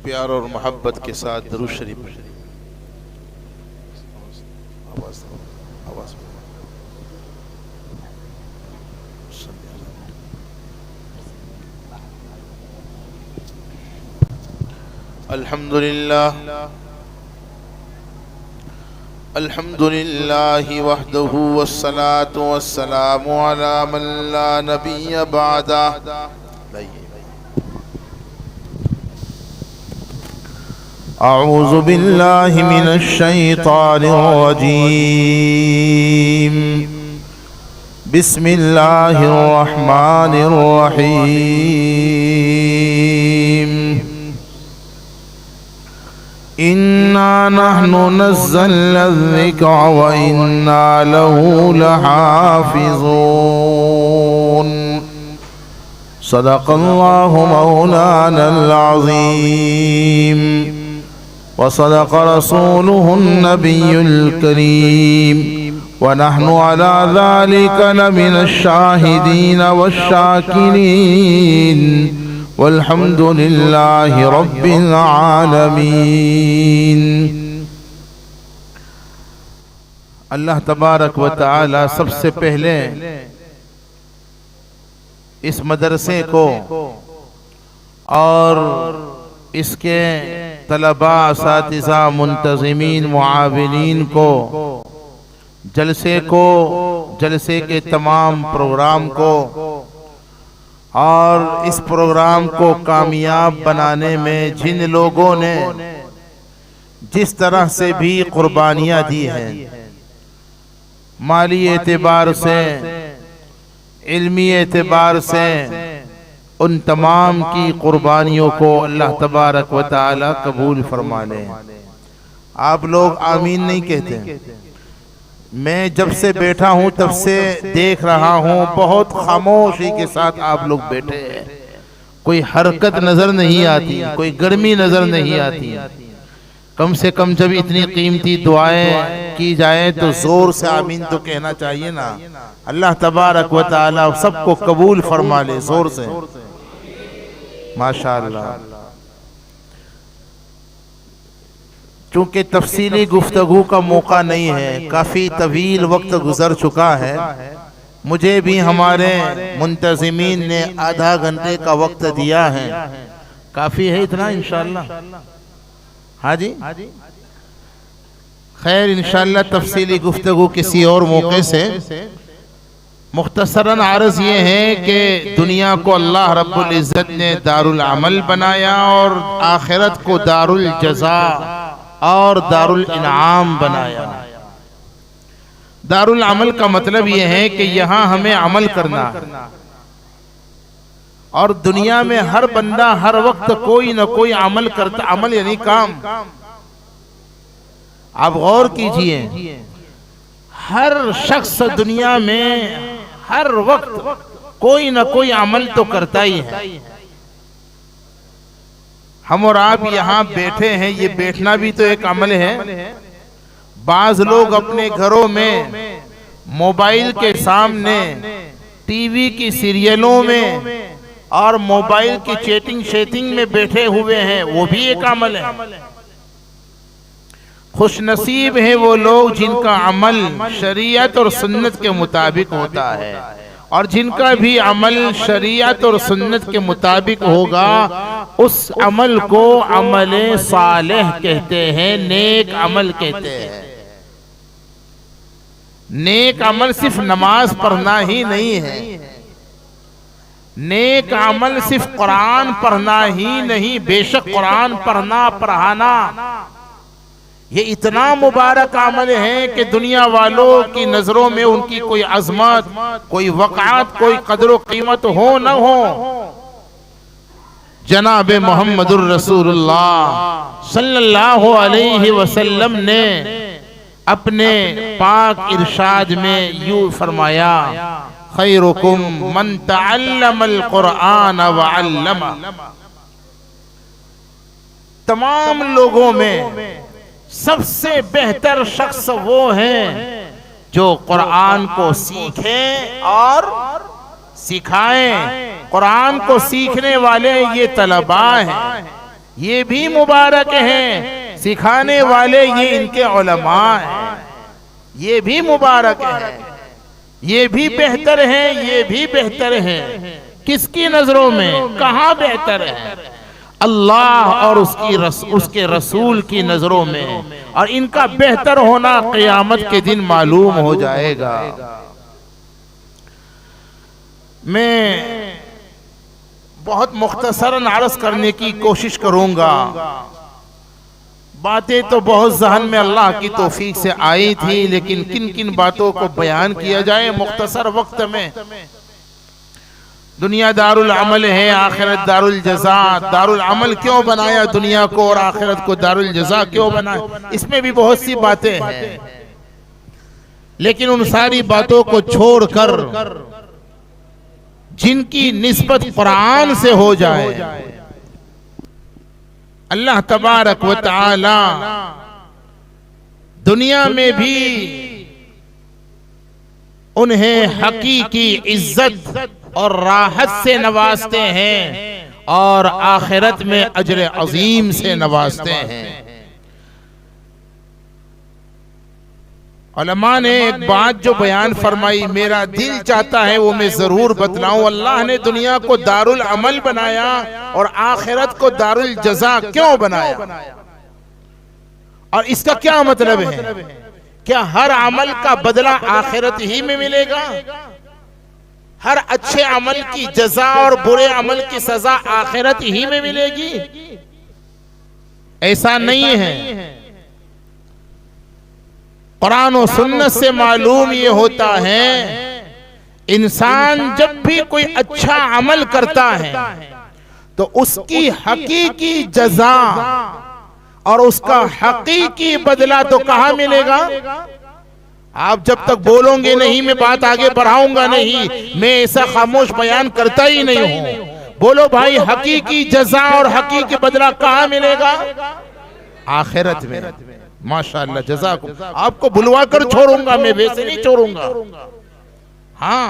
प्यार और मोहब्बत के साथ दरूद शरीफ आवाज़ अल्हम्दुलिल्लाह अल्हम्दुलिल्लाहि वहदहु वस्सलातु वस्सलामु अला मन ला नबिय्य बअदा। अऊज़ु बिल्लाहि मिनश शैतानिर रजीम। बिस्मिल्लाहिर रहमानिर रहीम। इन्ना नहनु नज़्ज़लना ज़िक्र व इन्ना लहू लहाफ़िज़ून। सदक़ल्लाहु मौलानल अज़ीम व सदक़ रसूलुहुन नबियुल करीम व नहनु अला ज़ालिका लमिनश शाहिदीन वश्शाकिरीन वल्हम्दुलिल्लाहि रब्बिल आलमीन। अल्लाह तबारक व तआला सबसे पहले इस मदरसे को और इसके तलबा, असातिज़ा, मुंतज़िमीन, मुआविनीन को, जलसे के तमाम प्रोग्राम को और इस प्रोग्राम को कामयाब बनाने में जिन लोगों ने जिस तरह से भी कुर्बानियाँ दी हैं, माली एतबार से, इल्मी एतबार से, उन तमाम की कुर्बानियों को अल्लाह तबारक व तआला कबूल फरमा ले। आप लोग आमीन नहीं कहते। मैं जब से बैठा हूं तब से देख रहा हूं, बहुत खामोशी के साथ आप लोग बैठे हैं। कोई हरकत नजर नहीं आती, कोई गर्मी नजर नहीं आती। कम से कम जब इतनी कीमती दुआएं की जाए तो जोर से आमीन तो कहना चाहिए ना। अल्लाह तबारक व तआला सबको कबूल फरमा ले, जोर से माशाअल्लाह। चूंकि तफसीली गुफ्तगू का मौका नहीं है, काफ़ी तवील वक्त गुजर चुका है, मुझे भी हमारे मुंतज़िमीन ने आधा घंटे का वक्त दिया है। काफ़ी है इतना इंशाअल्लाह। हाँ जी, खैर इंशाअल्लाह तफसीली गुफ्तगू किसी और मौके से। मुख्तसरन अर्ज़ ये है कि दुनिया को अल्लाह रब्बुल इज़्ज़त ने दारुल अमल बनाया और आखिरत को दारुल जज़ा और दारुल इनाम बनाया। दारुल अमल का मतलब यह है कि यहाँ हमें अमल करना है और दुनिया में हर बंदा हर वक्त कोई न कोई अमल करता। अमल यानी काम। आप गौर कीजिए, हर शख्स दुनिया में हर वक्त कोई न कोई अमल तो करता ही है। हम और आप यहाँ बैठे हैं, ये बैठना भी तो एक अमल है। बाज लोग अपने घरों में मोबाइल के सामने, टीवी की सीरियलों में और मोबाइल की चैटिंग में बैठे हुए हैं, वो भी एक अमल है। खुशनसीब है वो लोग जिनका अमल शरीयत और सुन्नत के मुताबिक होता है, और जिनका भी अमल शरीयत और सुन्नत के मुताबिक होगा उस अमल को अमल सालेह कहते हैं, नेक अमल कहते हैं। नेक अमल सिर्फ नमाज पढ़ना ही नहीं है, नेक अमल सिर्फ कुरान पढ़ना ही नहीं। बेशक कुरान पढ़ना, पढ़ाना ये इतना मुबारक अमल है कि दुनिया वालों की नजरों में उनकी कोई अजमत, कोई वक़ात, कोई कदर कीमत हो न हो, जनाब मोहम्मदुर रसूलुल्लाह सल्लल्लाहु अलैहि वसल्लम ने अपने पाक इरशाद में यूं फरमाया, खैरुकुम मन तअल्लमल कुरान व अल्लमा। तमाम लोगों में सबसे बेहतर शख्स वो है जो कुरान को सीखे और सिखाएं। कुरान को सीखने वाले ये तलबा हैं, ये भी मुबारक हैं, सिखाने वाले ये इनके उलमा हैं, ये भी मुबारक हैं, ये भी बेहतर हैं, ये भी बेहतर हैं। किसकी नजरों में? कहाँ बेहतर है? अल्लाह और उसके रसूल की नजरों में। और इनका बेहतर होना क़यामत के दिन मालूम हो जाएगा। मैं बहुत मुख्तसरन अर्ज़ करने की कोशिश करूंगा। बातें तो बहुत ज़हन में अल्लाह की तौफीक से आई थी, लेकिन किन किन बातों को बयान किया जाए मुख्तसर वक्त में। दुनिया दारुल अमल है, आखिरत दारुल जज़ा। दारुल अमल क्यों बनाया दुनिया को और आखिरत को दारुल जज़ा क्यों बनाया, इसमें भी बहुत सी बातें हैं। लेकिन उन सारी बातों को छोड़कर जिनकी निस्बत कुरान से हो जाए, अल्लाह तबारक व तआला दुनिया में भी उन्हें हकीकी इज्जत और राहत से नवाजते हैं और आखिरत में अजर अजीम से नवाजते हैं। उलमा ने एक बात जो बयान फरमाई, मेरा दिल चाहता है वो मैं जरूर बतलाऊं। अल्लाह ने दुनिया को दारुल अमल बनाया और आखिरत को दारुल जज़ा क्यों बनाया? और इसका क्या मतलब है? क्या हर अमल का बदला आखिरत ही में मिलेगा? हर अच्छे अमल की जज़ा और बुरे अमल की सजा आखिरत ही में मिलेगी? ऐसा नहीं है। कुरान और सुन्नत से मालूम ये होता है, इंसान जब भी कोई अच्छा अमल करता है तो उसकी हकीकी जज़ा और उसका हकीकी बदला तो कहाँ मिलेगा? आप जब तक बोलोगे नहीं मैं बात आगे बढ़ाऊंगा नहीं, मैं ऐसा खामोश बयान करता ही नहीं हूं। बोलो भाई, हकीकी जज़ा और हकीकी बदला कहाँ मिलेगा? आखिरत में। माशाअल्लाह, जज़ाकुम। आपको बुलवा कर छोड़ूंगा मैं, वैसे नहीं छोड़ूंगा। हाँ,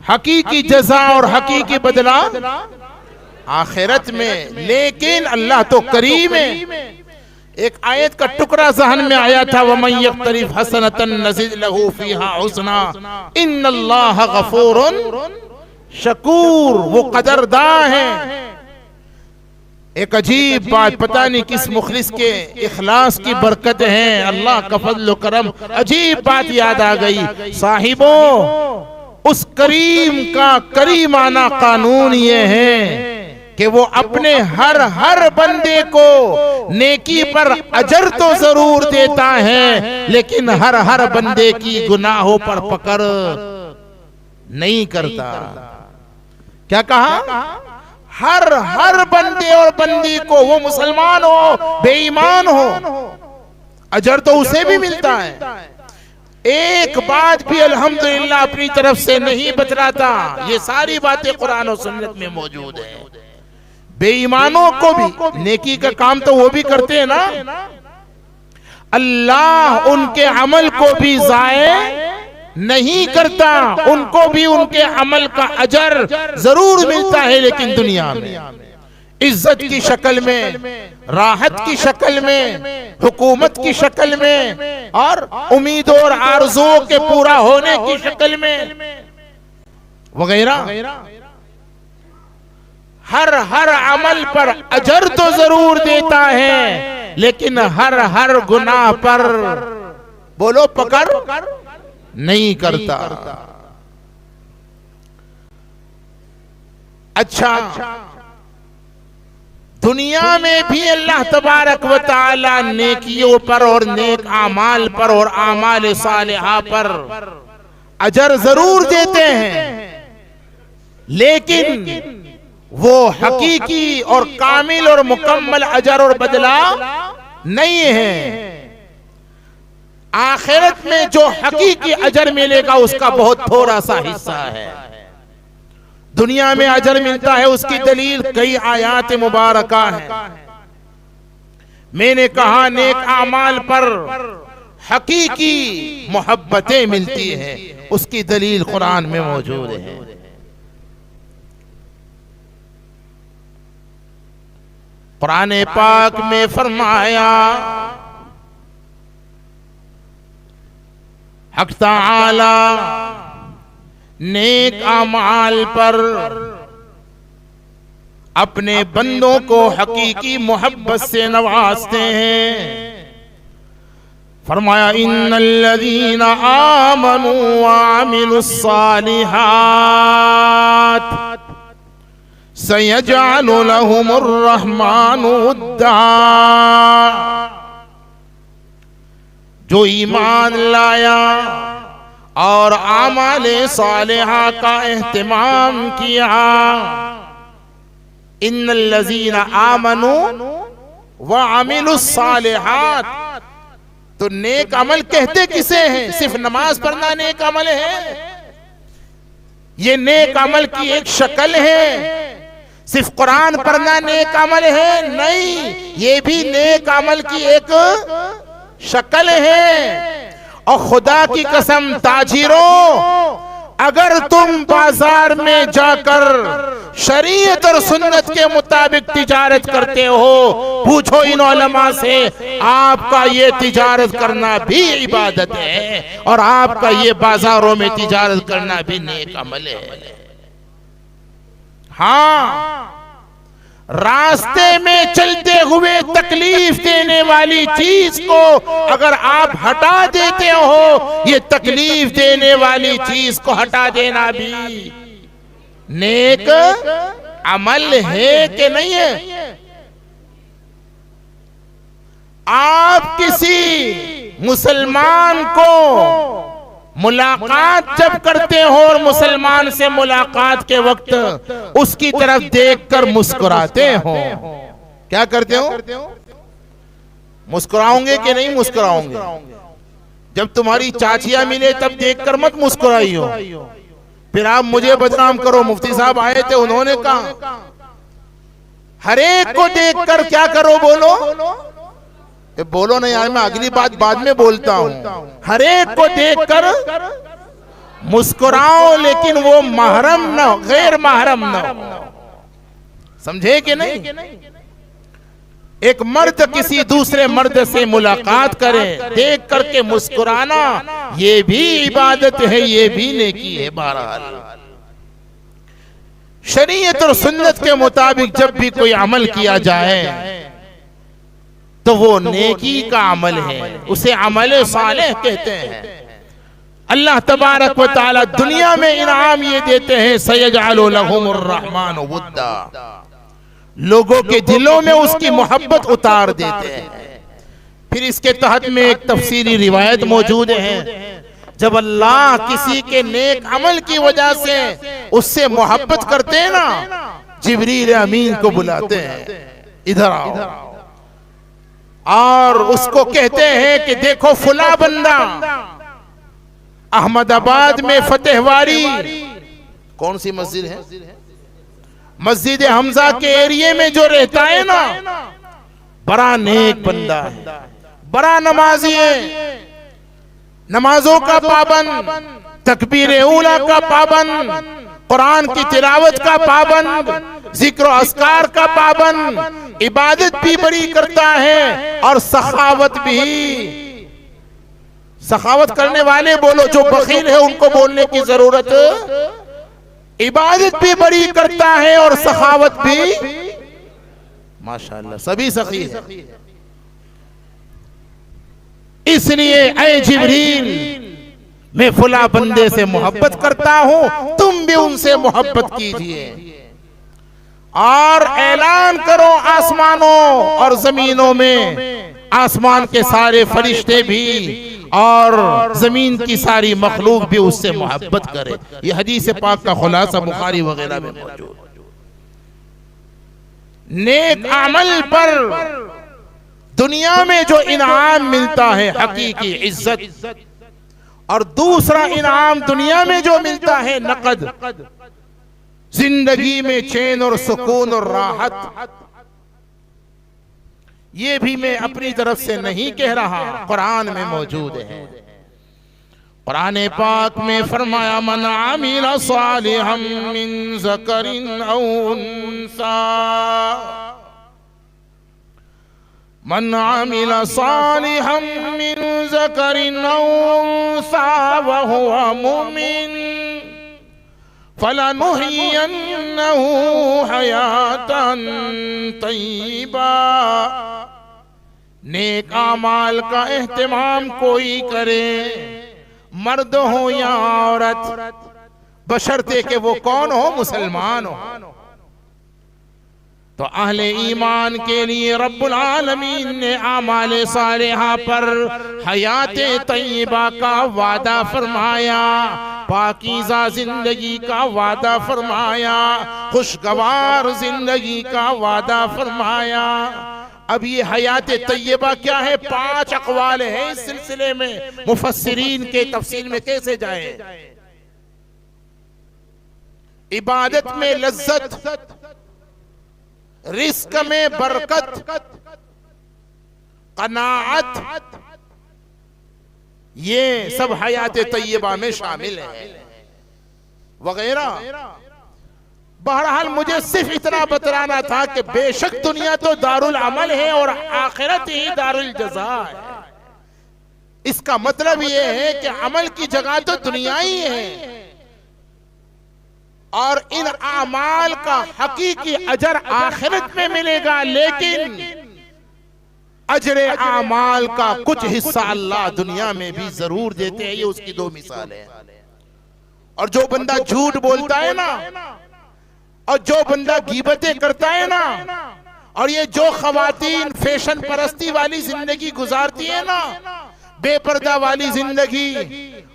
हकीकी जज़ा और हकीकी बदला आखिरत में। लेकिन अल्लाह तो करीम है। एक आयत का टुकड़ा ज़हन में आया था, वमन यक़्तरिफ हसनतन नज़िद लहू फ़ीहा हुस्ना इन्नल्लाह गफ़ूरुन शकूर। वो कदरदान है। एक अजीब बात, पता नहीं किस मुखलिस के इखलास की बरकत है, अल्लाह का फज़ल व करम, अजीब बात याद आ गई। साहिबों, उस करीम का करीमाना कानून ये है कि वो अपने हर बंदे को नेकी पर अजर तो जरूर देता है, लेकिन हर बंदे की गुनाहों पर पकड़ नहीं करता। क्या कहा? हर बंदे और बंदी को, वो मुसलमान हो बेईमान हो, अजर तो उसे भी मिलता है। एक बात भी अल्हम्दुलिल्लाह अपनी तरफ से नहीं बतलाता। ये सारी बातें कुरान और सुन्नत में मौजूद है। बेईमानों को भी नेकी का काम तो वो भी करते हैं ना, अल्लाह उनके अमल को भी ज़ाये नहीं करता, उनको भी उनके अमल का अजर जरूर मिलता है, लेकिन दुनिया में इज्जत की शक्ल में, राहत की शक्ल में, हुकूमत की शक्ल में और उम्मीदों और आरज़ुओं के पूरा होने की शक्ल में वगैरह। हर अमल पर अजर तो जरूर देता है, लेकिन हर गुनाह पर बोलो पकड़ नहीं करता। अच्छा, दुनिया में भी अल्लाह तबारक व तआला नेकियों पर और नेक आमाल पर और आमाल सालिहा पर अजर जरूर देते हैं, लेकिन वो हकीकी और कामिल और मुकम्मल अजर और बदला नहीं है। आखिरत में जो हकीकी अजर मिलेगा उसका बहुत थोड़ा सा हिस्सा है। दुनिया में अजर मिलता है, उसकी दलील कई आयात मुबारका है। मैंने कहा नेक आमाल पर हकीकी मोहब्बतें मिलती है, उसकी दलील कुरान में मौजूद है। कुरान पाक में फरमाया, हक ताला नेक अमाल पर अपने बंदों को हकीकी मोहब्बत से नवाजते हैं। फरमाया, इन्नल्लज़ीना आमनू व अमिलुस्सालिहात सयजअलु लहुमुर रहमानु वुद्दा। जो ईमान लाया और आमाले सालिहा का एहतिमाम किया, इन्नल्लज़ीना आमनू व अमिलुस्सालिहात, तो नेक अमल कहते किसे हैं? सिर्फ नमाज पढ़ना नेक अमल है? ये नेक अमल की एक शक्ल है। सिर्फ कुरान पढ़ना नेक अमल है? नहीं, ये भी नेक अमल की एक शक्ल है। और खुदा की कसम ताजिरों, अगर तुम बाजार में जाकर शरीयत और सुन्नत के मुताबिक तिजारत करते हो, पूछो इन उलमा से, आपका ये तिजारत करना भी इबादत है और आपका ये बाजारों में तिजारत करना भी नेक अमल है। हाँ, रास्ते में चलते हुए तकलीफ देने वाली चीज को अगर आप हटा देते हो, ये तकलीफ देने वाली चीज को हटा देना भी नेक अमल है कि नहीं है? आप किसी मुसलमान को मुलाकात जब करते हो और मुसलमान से मुलाकात के वक्त उसकी तरफ देखकर मुस्कुराते हो, क्या करते हो? मुस्कुराओगे कि नहीं मुस्कुराओगे? जब तुम्हारी चाचियां मिले तब देखकर मत मुस्कुराई हो। फिर आप मुझे बदनाम करो। मुफ्ती साहब आए थे, उन्होंने कहा हर एक को देखकर क्या करो, बोलो। बोलो नहीं यार, मैं अगली बात बाद में बोलता हूँ। हर एक को देखकर मुस्कुराओ, लेकिन वो महरम न हो, गैर महरम न हो। समझे कि नहीं? एक मर्द किसी दूसरे मर्द से मुलाकात करे, देख करके मुस्कुराना, ये भी इबादत है, ये भी नेकी है। बहरहाल शरीयत और सुन्नत के मुताबिक जब भी कोई अमल किया जाए तो वो नेकी का अमल है, उसे अमल सालेह कहते हैं। अल्लाह तबारक व तआला दुनिया में इनाम ये देते हैं, सयजअलु लहुमुर रहमानु वुद्दा, लोगों के दिलों में उसकी मोहब्बत उतार देते हैं। फिर इसके तहत में एक तफसीरी रिवायत मौजूद है, जब अल्लाह किसी के नेक अमल की वजह से उससे मोहब्बत करते हैं ना, जिब्रील अमीन को बुलाते हैं, इधर आओ, और उसको कहते हैं कि देखो फुला बंदा अहमदाबाद में फतेहवारी, कौन सी मस्जिद है, मस्जिद हमजा के एरिया में जो रहता है ना, बड़ा नेक बंदा है, बड़ा नमाजी है, नमाजों का पाबंद, तकबीर उला का पाबंद, कुरान की तिलावत का पाबंद, जिक्र अस्कार का पाबंद, इबादत भी बड़ी करता है और सखावत भी। सखावत करने वाले बोलो, जो बखील है उनको बोलने की जरूरत। इबादत भी बड़ी करता है और सखावत भी, माशाअल्लाह सभी सखी है। इसलिए ऐ जिब्रील, मैं फुला बंदे से मोहब्बत करता हूं, तुम भी उनसे मोहब्बत कीजिए और ऐलान करो आसमानों और जमीनों में, आसमान के सारे फरिश्ते भी और जमीन की सारी मखलूक भी उससे मोहब्बत करे। ये हदीस पाक का खुलासा बुखारी वगैरह में मौजूद। नेक अमल पर दुनिया में जो इनाम मिलता है हकीकी इज्जत, और दूसरा इनाम दुनिया में जो मिलता है नकद, जिंदगी में चैन और सुकून और राहत। ये भी मैं अपनी तरफ से नहीं कह रहा, कुरान में मौजूद है। कुरान पाक में फरमाया, मन आमिला सालिहम मिन ज़करिन औ उन्सा मन आमिल सालिहम मिन ज़करिन औ उन्सा व हुवा मुमिन फलनुहयिन्नहु हयातन तय्यिबा। नेक आमाल का एहतमाम कोई करे, मर्द हो या औरत, बशर्ते कि वो कौन हो, मुसलमान हो। तो अहले ईमान के लिए रब्बुल आलमीन ने आमाले सालिहा पर हयाते तय्यबा का वादा फरमाया, पाकीज़ा जिंदगी का वादा फरमाया, खुशगवार जिंदगी का वादा फरमाया। अब ये हयाते तय्यबा क्या है? 5 अक़वाल हैं इस सिलसिले में, मुफस्सिरीन के तफसील में कैसे जाए। इबादत में लज्जत, रिस्क में बरकत, कनाअत, ये सब हयात तय्यबा में शामिल है वगैरह। बहरहाल मुझे सिर्फ इतना बतलाना था कि बेशक दुनिया तो दारुल अमल है और आखिरत ही दारुल जज़ा है। इसका मतलब यह है कि अमल की जगह तो दुनिया ही है और इन आमाल का हकीकी अजर आखिरत में मिलेगा, लेकिन अजरे आमाल का कुछ हिस्सा अल्लाह दुनिया में भी जरूर देते हैं। ये उसकी 2 मिसालें हैं। और जो बंदा झूठ बोलता है ना, और जो बंदा गीबतें करता है ना, और ये जो खवातीन फैशन परस्ती वाली जिंदगी गुजारती है ना, बेपर्दा वाली जिंदगी,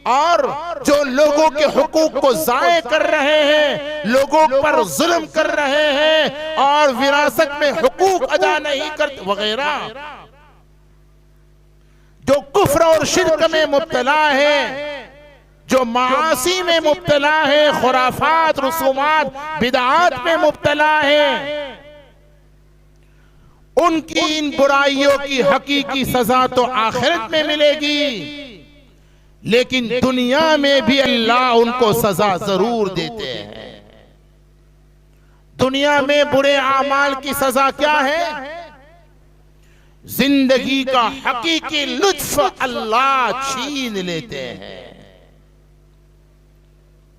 और जो लोगों के हुकूक को जाये कर रहे हैं, लोगों पर जुल्म कर रहे हैं और विरासत में हुकूक अदा नहीं करते वगैरह, जो कुफ्र और शिर्क में मुब्तला है, जो मासी में मुब्तला है, खुराफात, रसूमात, बिदआत में मुब्तला है, उनकी इन बुराइयों की हकीकी सजा तो आखिरत में मिलेगी, लेकिन दुनिया में भी अल्लाह उनको सजा जरूर देते हैं। दुनिया में बुरे आमाल की सजा क्या है? जिंदगी का हकीकी लुत्फ अल्लाह छीन लेते हैं,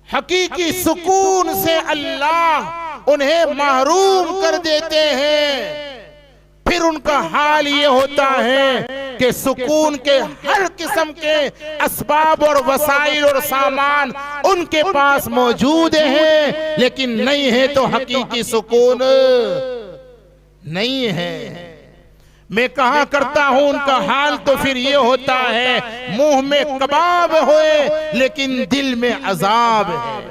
हकीकी सुकून से अल्लाह उन्हें महरूम कर देते हैं। फिर उनका हाल ये होता है कि सुकून के हर किस्म के असबाब और वसाइल और सामान उनके पास मौजूद हैं, लेकिन नहीं है तो हकीकी सुकून नहीं है। मैं कहा करता हूं उनका हाल तो फिर ये होता है, मुंह में कबाब होए लेकिन दिल में अजाब है।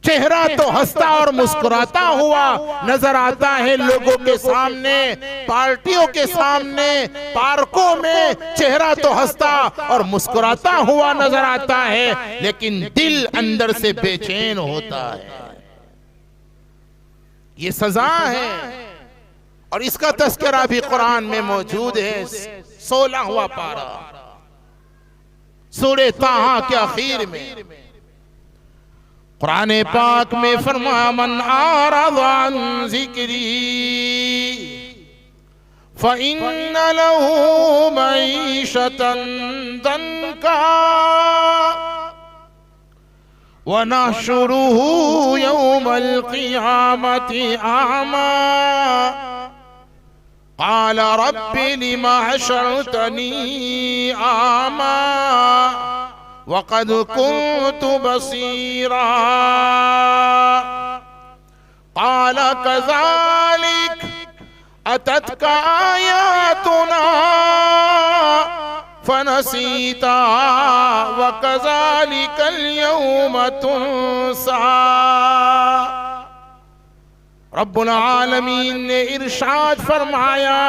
चेहरा तो हंसता और मुस्कुराता हुआ नजर आता है लोगों के सामने, पार्टियों के सामने, पार्कों में चेहरा तो हंसता और मुस्कुराता हुआ नजर आता है, लेकिन दिल अंदर से बेचैन होता है। ये सजा है और इसका तस्करा भी कुरान में मौजूद है। 16वां पारा सूरे ताहा के आखिर में कुरान पाक में फरमाया, मन आरज़ अन ज़िक्री फ़इन्न लहू मईशतन दन्का व नहशुरुहु यौमल क़ियामति अअमा क़ाल रब्बि लिमा हशरतनी अअमा वक़द कुन्तु बसीरा क़ाल कज़ालिक अतत्का आयातुना फनसीता व कज़ालिकल यौम तुन्सा। रब्बुल आलमीन ने इरशाद फरमाया,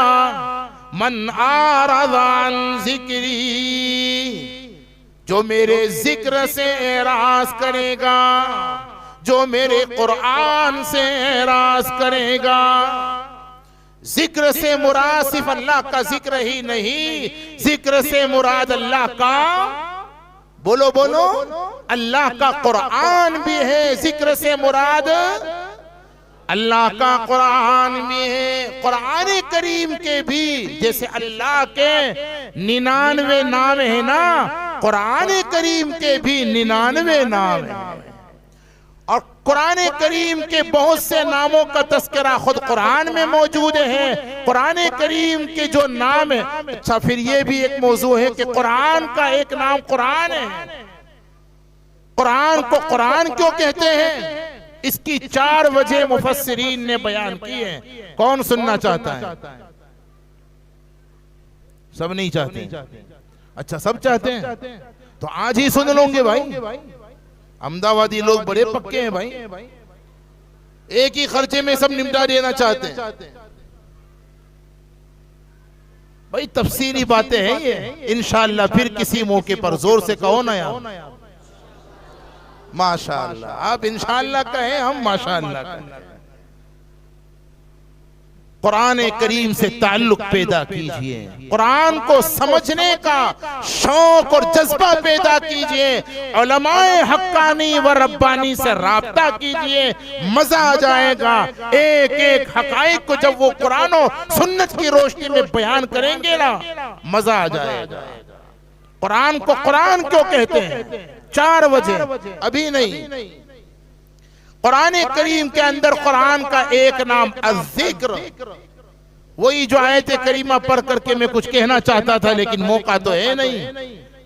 मन आरज़ अन ज़िक्री, जो मेरे जिक्र से एराज करेगा, जो मेरे कुरान से एराज करेगा। जिक्र से मुराद सिर्फ अल्लाह का जिक्र ही नहीं, जिक्र से मुराद अल्लाह का, बोलो बोलो, अल्लाह का कुरान भी है। जिक्र से मुराद अल्लाह का कुरान भी है। कुरान करीम के भी, जैसे अल्लाह के 99 नाम है ना, कुरान करीम के भी 99 नाम है। और कुरान करीम के बहुत से नामों का तस्करा खुद कुरान में मौजूद है। कुरान करीम के जो नाम है, अच्छा फिर ये भी एक मौजू है कि कुरान का एक नाम कुरान है। कुरान को कुरान क्यों कहते हैं? इसकी 4 वजह मुफस्सिरीन ने बयान की है। कौन सुनना चाहता है? सब नहीं चाहते? अच्छा सब चाहते हैं तो आज ही सुन लोगे भाई। अहमदाबादी लोग बड़े पक्के हैं भाई, एक ही खर्चे में सब निपटा देना चाहते हैं भाई। तफसीली बातें हैं ये, इंशाअल्लाह फिर किसी मौके पर जोर से कहो ना यार माशाअल्लाह। आप इंशाअल्लाह कहें, हम माशाअल्लाह कहें। कुरान करीम से ताल्लुक पैदा कीजिए, कुरान को समझने का शौक और जज्बा पैदा कीजिए, उलमाए हक्कानी व रब्बानी से राब्ता कीजिए, मजा आ जाएगा। एक एक हकाइक को जब वो कुरान और सुन्नत की रोशनी में बयान करेंगे ना, मजा आ जाएगा। कुरान को कुरान क्यों कहते हैं? 4 वजह, अभी नहीं। कुरान करीम के अंदर कुरान का एक नाम अज़्ज़िक्र, वही जो आयत करीमा पढ़ करके मैं कुछ कहना चाहता था लेकिन मौका तो है नहीं।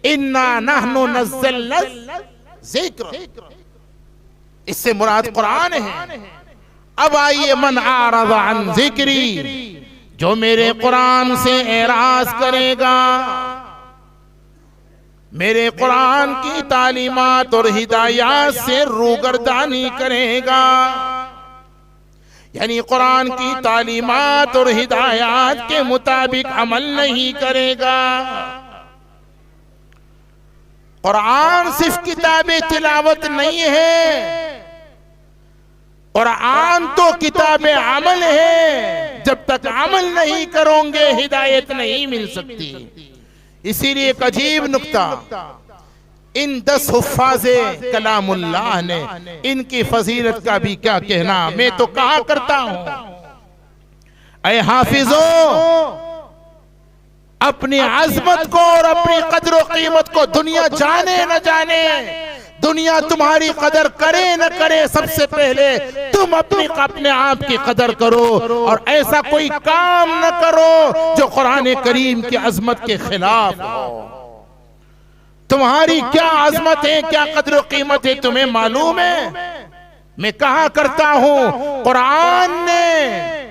इन्ना नहनु नज़्ज़लना ज़िक्र, इससे मुराद कुरान है। अब आइए, मन आरज़ अन ज़िक्री, जो मेरे कुरान से एराज करेगा, मेरे कुरान की तालीमात और हिदायत से रूगर्दानी करेगा, यानी कुरान की तालीमात और हिदायत के मुताबिक अमल नहीं करेगा। कुरान सिर्फ किताबे तिलावत नहीं है, कुरान तो किताबे अमल है। जब तक अमल नहीं करोगे हिदायत नहीं मिल सकती। इसीलिए एक अजीब नुक्ता, इन 10 हुफ्फाज़े कलामुल्लाह ने इनकी फजीलत का भी क्या कहना। मैं तो कहा करता हूं, ऐ हाफिजो, अपनी अजमत को और अपनी कदर कीमत को दुनिया जाने न जाने, दुनिया तुम्हारी कदर करे न करे, सबसे पहले तुम अपने आप की कदर करो। और ऐसा कोई काम न करो जो कुरान करीम की अजमत के खिलाफ हो। तुम्हारी क्या अजमत है, क्या कदर कीमत है, तुम्हें मालूम है? मैं कहा करता हूं, कुरान ने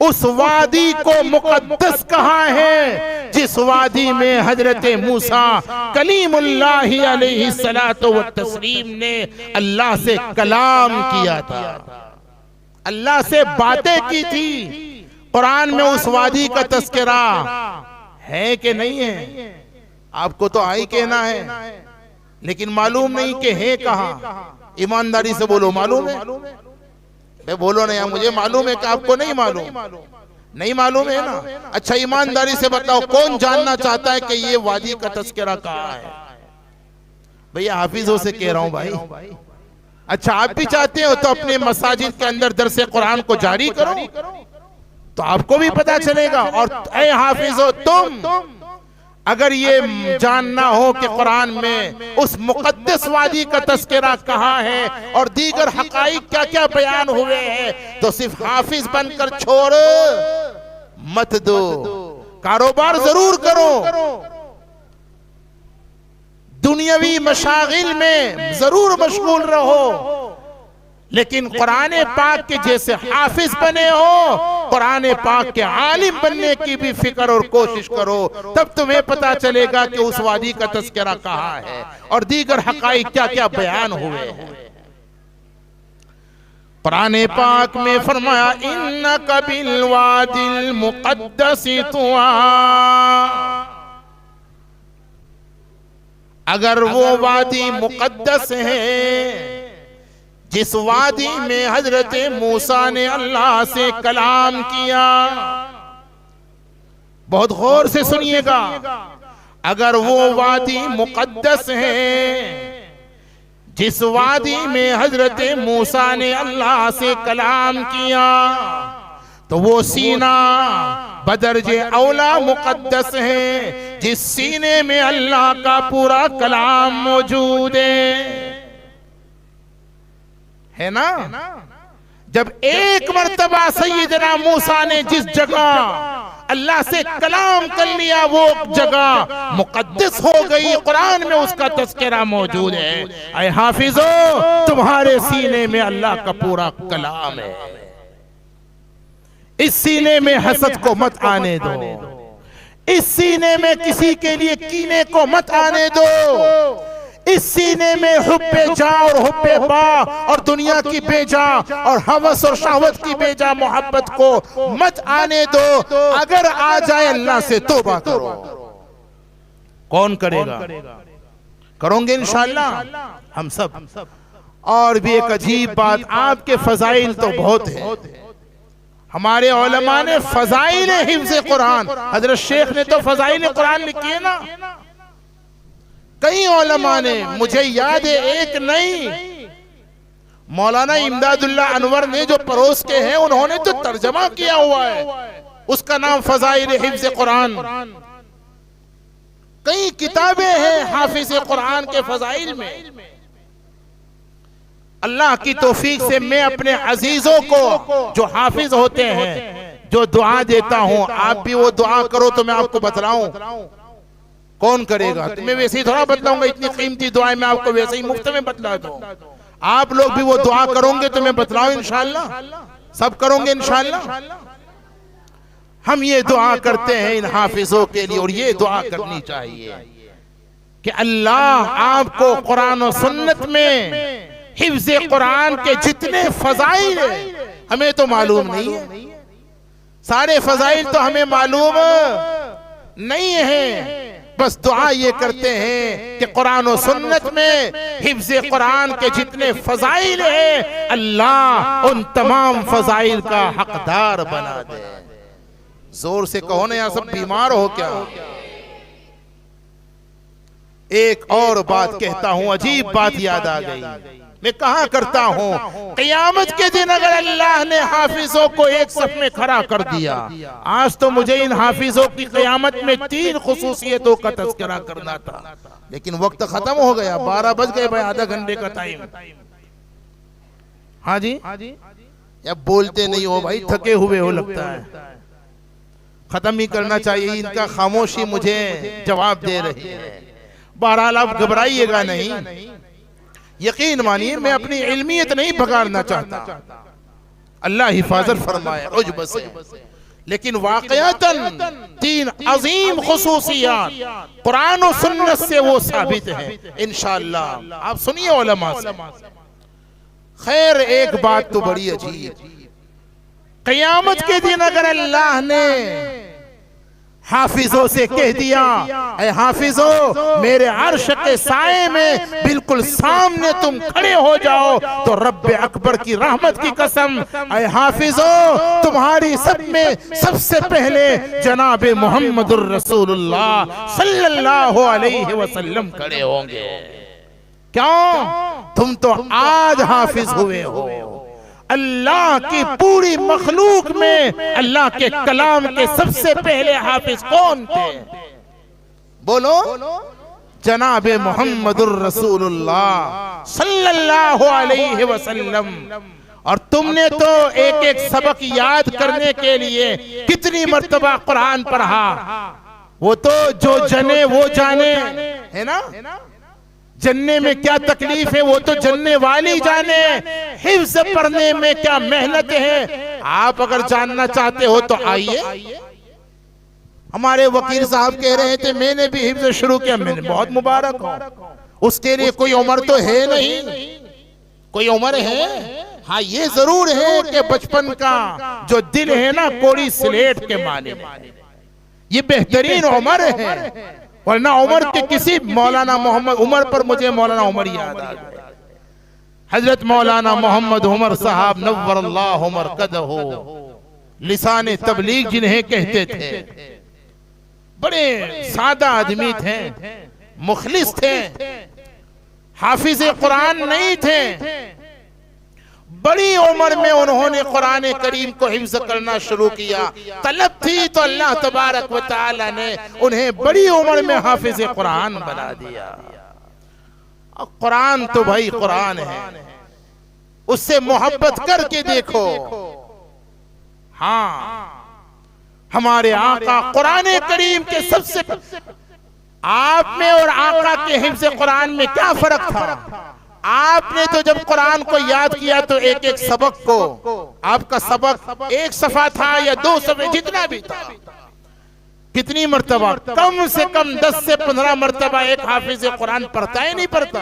उस वादी को मुकद्दस कहा है जिस वादी में हजरत मूसा कलीमुल्लाह अलैहिस्सलातु व तस्लीम ने अल्लाह से कलाम किया था, अल्लाह से बातें की थी। कुरान में उस वादी का तस्करा है कि नहीं है? आपको तो आई कहना है, लेकिन मालूम नहीं कि है कहाँ। ईमानदारी से बोलो, मालूम है? बोलो ना यार, मुझे मालूम है कि आपको नहीं मालूम। नहीं मालूम है ना? अच्छा ईमानदारी से बताओ, कौन जानना चाहता है कि ये वादी का तस्करा कहाँ है? भैया हाफिजों से कह रहा हूं भाई। अच्छा आप भी चाहते हो तो अपने मसाजिद के अंदर दरसे कुरान को जारी करो, तो आपको भी पता चलेगा। और ऐ हाफिजो, तुम अगर ये जानना हो कि कुरान में उस मुकद्दस वादी का तस्करा कहाँ है और दीगर हकाइक क्या क्या बयान हुए हैं, तो सिर्फ हाफिज बनकर छोड़ मत दो, कारोबार जरूर करो, दुनियावी मशागिल में जरूर मशगूल रहो, लेकिन कुरान पाक के जैसे हाफिज बने हो, कुरान पाक के आलिम बनने की भी फिक्र और कोशिश करो। तब तुम्हें पता चलेगा कि उस वादी का तस्करा कहाँ है और दीगर हकाइक क्या क्या बयान हुए हैं। कुरान पाक में फरमाया, इन्नका बिल वादिल मुक़द्दसी तुआ, अगर वो वादी मुक़द्दस है जिस वादी में हजरत मूसा ने अल्लाह से कलाम किया, बहुत गौर से सुनिएगा, अगर वो वादी मुक़द्दस है जिस वादी में हजरत मूसा ने अल्लाह से कलाम किया, तो वो सीना बदरजे औला मुकद्दस है जिस सीने में अल्लाह का पूरा कलाम मौजूद है ना। जब एक मर्तबा सैयदना मूसा ने जिस जगह अल्लाह से कलाम कर लिया वो जगह मुकद्दस हो गई, कुरान में उसका तज़किरा मौजूद है। ऐ हाफिजो, तुम्हारे सीने में अल्लाह का पूरा कलाम है। इस सीने में हसद को मत आने दो, इस सीने में किसी के लिए कीने को मत आने दो, इस सीने में हुब्बे जा और हुब्बे बा और दुनिया की बेजा और हवस और शहवत की बेजा मोहब्बत को मत आने दो। अगर आ जाए अल्लाह से तौबा करो। कौन करेगा? करोगे इंशाअल्लाह हम सब। और भी एक अजीब बात, आपके फजाइल तो बहुत है। हमारे उलमा ने फजाइल हिफ्ज़ कुरान, हजरत शेख ने तो फजाइल कुरान लिखी है ना, कई उलमा ने, मुझे याद है एक नहीं, मौलाना इमदादुल्लाह अनवर ने जो पड़ोस के हैं उन्होंने तो तर्जमा किया हुआ है, उसका नाम फजाइल हिफ्ज़ कुरान। कई किताबें हैं हाफिज़ कुरान के फजाइल में। अल्लाह की तौफीक से मैं अपने अजीजों को जो हाफिज होते हैं जो दुआ देता हूं, आप भी वो दुआ करो तो मैं आपको बतलाऊं। कौन करेगा? मैं वैसे ही थोड़ा बतलाऊंगा, इतनी कीमती दुआएं मैं आपको वैसे ही मुफ्त में बतला दूं। आप लोग भी वो दुआ करोगे तो मैं बतलाऊं इंशाअल्लाह, सब करोगे इंशाअल्लाह। हम ये दुआ करते हैं इन हाफिजों के लिए, और ये दुआ करनी चाहिए कि अल्लाह आपको कुरान और सुन्नत में हिफ्ज़े कुरान के जितने फजाइल हमें तो मालूम नहीं है, सारे फजाइल तो हमें मालूम नहीं है। बस दुआ ये करते हैं कि कुरान और सुन्नत में हिफ्ज़े कुरान के जितने फजाइल हैं अल्लाह उन तमाम फजाइल का हकदार बना दे। जोर से कहो ना, यार सब बीमार हो क्या? एक और बात कहता हूं, अजीब बात याद आ गई, मैं कहा करता हूं, क़यामत के दिन अगर अल्लाह ने हाफिजों को एक सफ में खड़ा कर दिया, आज तो मुझे इन हाफिजों की क़यामत में 3 खुसूसियतों का तज़किरा करना था, लेकिन वक्त खत्म हो गया, 12 बज गए भाई, आधा घंटे का टाइम। हाँ जी, या बोलते नहीं हो भाई, थके हुए हो लगता है, खत्म ही करना चाहिए। इनका खामोशी मुझे जवाब दे रही है। बहरहाल आप घबराइएगा नहीं, यकीन मानिए मैं अपनी इल्मियत नहीं भगाड़ना चाहता, अल्लाह हिफाजत फरमाए उज्ब से, लेकिन वाक़यातन 3 अजीम खुसूसियात कुरान और सुन्नत से वो साबित है इंशाअल्लाह। आप सुनिए उलमा से। खैर एक बात तो बड़ी अजीब, क़यामत के दिन अगर अल्लाह ने हाफिजों से कह दिया, ऐ हाफिजों मेरे अर्श के साए में बिल्कुल सामने तुम खड़े हो जाओ, तो रब्ब अकबर की रहमत की कसम, ऐ हाफिजों तुम्हारी सब में सबसे पहले जनाब मोहम्मदुर रसूलुल्लाह सल्लल्लाहु अलैहि वसल्लम खड़े होंगे। क्यों? तुम तो आज हाफिज हुए हो। अल्लाह की पूरी मखलूक में अल्लाह के कलाम के सबसे पहले हाफिज कौन थे? बोलो, जनाब मोहम्मदुर रसूलुल्लाह सल्लल्लाहु अलैहि वसल्लम। और तुमने तो एक एक सबक याद करने के लिए कितनी मर्तबा कुरान पढ़ा, वो तो जो जने वो जाने, है ना? जन्ने में क्या तकलीफ है वो तो जन्ने वाली जाने, हिफ्ज़ पढ़ने में क्या मेहनत है। आप अगर जानना चाहते हो तो आइए। हमारे वकील साहब कह रहे थे मैंने भी हिफ्ज़ शुरू किया, मैंने बहुत मुबारक हो, उसके लिए कोई उम्र तो है नहीं, कोई उम्र है? हाँ ये जरूर है कि बचपन का जो दिल है ना कोड़ी स्लेट के माने, ये बेहतरीन उम्र है। वरना उमर के किसी मौलाना मोहम्मद उमर पर मुझे मौलाना उमर याद आ गया। हजरत मौलाना मोहम्मद उमर साहब नव्वरल्लाहु मरकदहु, लिसाने तबलीग जिन्हें कहते थे, बड़े सादा आदमी थे, मुखलिस थे, हाफिज कुरान नहीं थे, बड़ी बड़ी उम्र में उन्होंने कुरान करीम को हिफ्ज करना शुरू किया। तलब थी तो अल्लाह तबारक व तआला ने उन्हें बड़ी उम्र में हाफिज कुरान बना दिया। कुरान तो भाई कुरान है, उससे मोहब्बत करके देखो। हाँ, हमारे आका कुरान करीम के सबसे, आप में और आका के हिफ्ज़ कुरान में क्या फर्क था? आपने तो जब कुरान को याद किया तो एक एक सबक को, आपका सबक एक सफा था या 2 सफ़े, जितना भी था, कितनी मर्तबा, कम से कम 10 से 15 मर्तबा एक हाफिज कुरान पढ़ता है, नहीं पढ़ता?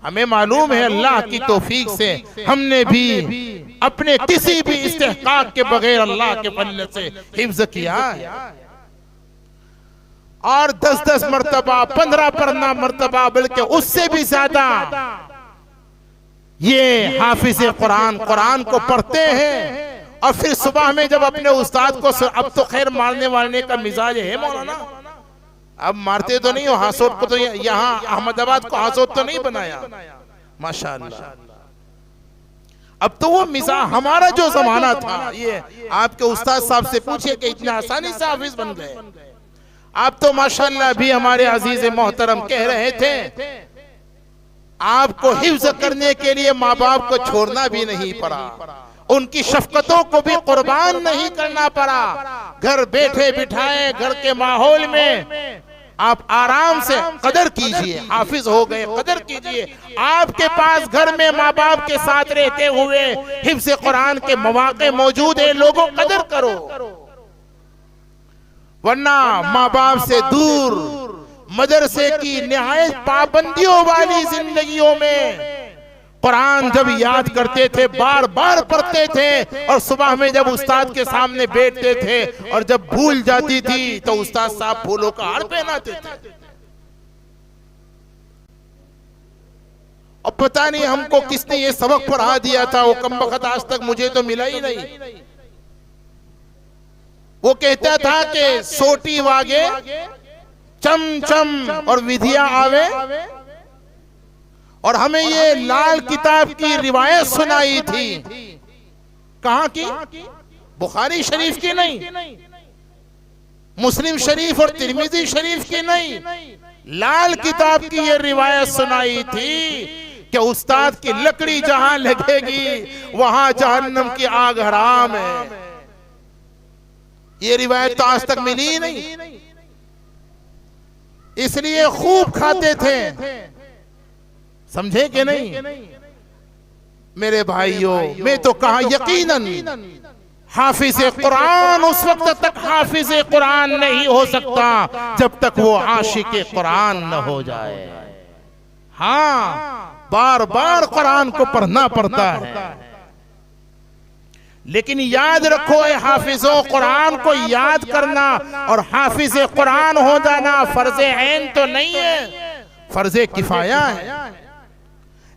हमें मालूम है अल्लाह की तौफीक से हमने भी अपने किसी भी इस्तेहकाक के बगैर अल्लाह के फजल से हिफ्ज किया है। और 10-10 मर्तबा, 15 मर्तबा, बल्कि उससे भी ज्यादा ये हाफिज कुरान कुरान को पढ़ते हैं। और फिर सुबह में जब अपने उस्ताद को, अब तो खैर मारने वारने का मिजाज है मौलाना, अब मारते तो नहीं हो, हासोट को तो यहाँ अहमदाबाद को हासोट तो नहीं बनाया माशाअल्लाह। अब तो वो मिजाज, हमारा जो जमाना था, ये आपके उस्ताद साहब से पूछिए कि इतना आसानी से हाफिज बन गए। आप तो माशाअल्लाह भी हमारे अजीज मोहतरम कह रहे थे, आपको हिफ्ज करने के लिए माँ बाप को छोड़ना भी नहीं पड़ा, उनकी शफकतों को भी कुर्बान नहीं करना पड़ा। घर बैठे बिठाए घर के माहौल में आप आराम से कदर कीजिए, हाफिज हो गए, कदर कीजिए। आपके पास घर में माँ बाप के साथ रहते हुए हिफ्ज कुरान के मौके मौजूद है, लोगों कदर करो। वरना माँ बाप से दूर, मदरसे की निहायत पाबंदियों वाली जिंदगियों में कुरान जब याद करते थे, बार बार पढ़ते थे, और सुबह में जब उस्ताद के सामने बैठते थे और जब भूल जाती थी तो उस्ताद साहब फूलों का हार पहनाते थे। और पता नहीं हमको किसने ये सबक पढ़ा दिया था, वो कमबख्त आज तक मुझे तो मिला ही नहीं। वो कहता था कि सोटी वागे चम चम और विधिया आवे, और हमें ये लाल किताब की रिवायत सुनाई थी। कहाँ की? बुखारी शरीफ की नहीं, मुस्लिम शरीफ और तिरमिजी शरीफ की नहीं, लाल किताब की ये रिवायत सुनाई थी कि उस्ताद की लकड़ी जहां लगेगी वहां जहन्नम की आग हराम है। ये रिवायत तो आज तक मिली ही नहीं, इसलिए खूब खाते थे, समझे कि नहीं? मेरे भाइयों, मैं तो कहा यकीनन हाफिज कुरान उस वक्त तक हाफिज कुरान नहीं हो सकता जब तक वो आशिक कुरान न हो जाए। हाँ, बार बार कुरान को पढ़ना पड़ता है, लेकिन याद रखो, हाफिजों कुरान को याद करना और हाफिज कुरान हो जाना फर्ज ऐन तो नहीं है, फर्ज किफाया है।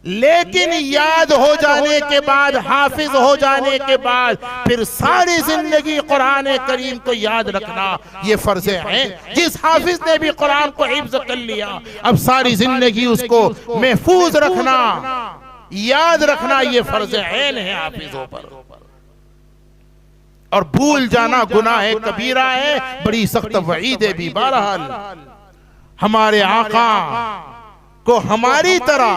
लेकिन याद हो जाने के बाद, हाफिज हो जाने के बाद फिर सारी जिंदगी कुरान करीम को याद रखना ये फर्ज है। जिस हाफिज ने भी कुरान को हिफ्ज कर लिया, अब सारी जिंदगी उसको महफूज रखना, याद रखना ये फर्ज ऐन है हाफिजों पर। और भूल जाना गुनाह कबीरा है, बड़ी सख्त वईद है भी। बहरहाल हमारे आका को हमारी तरह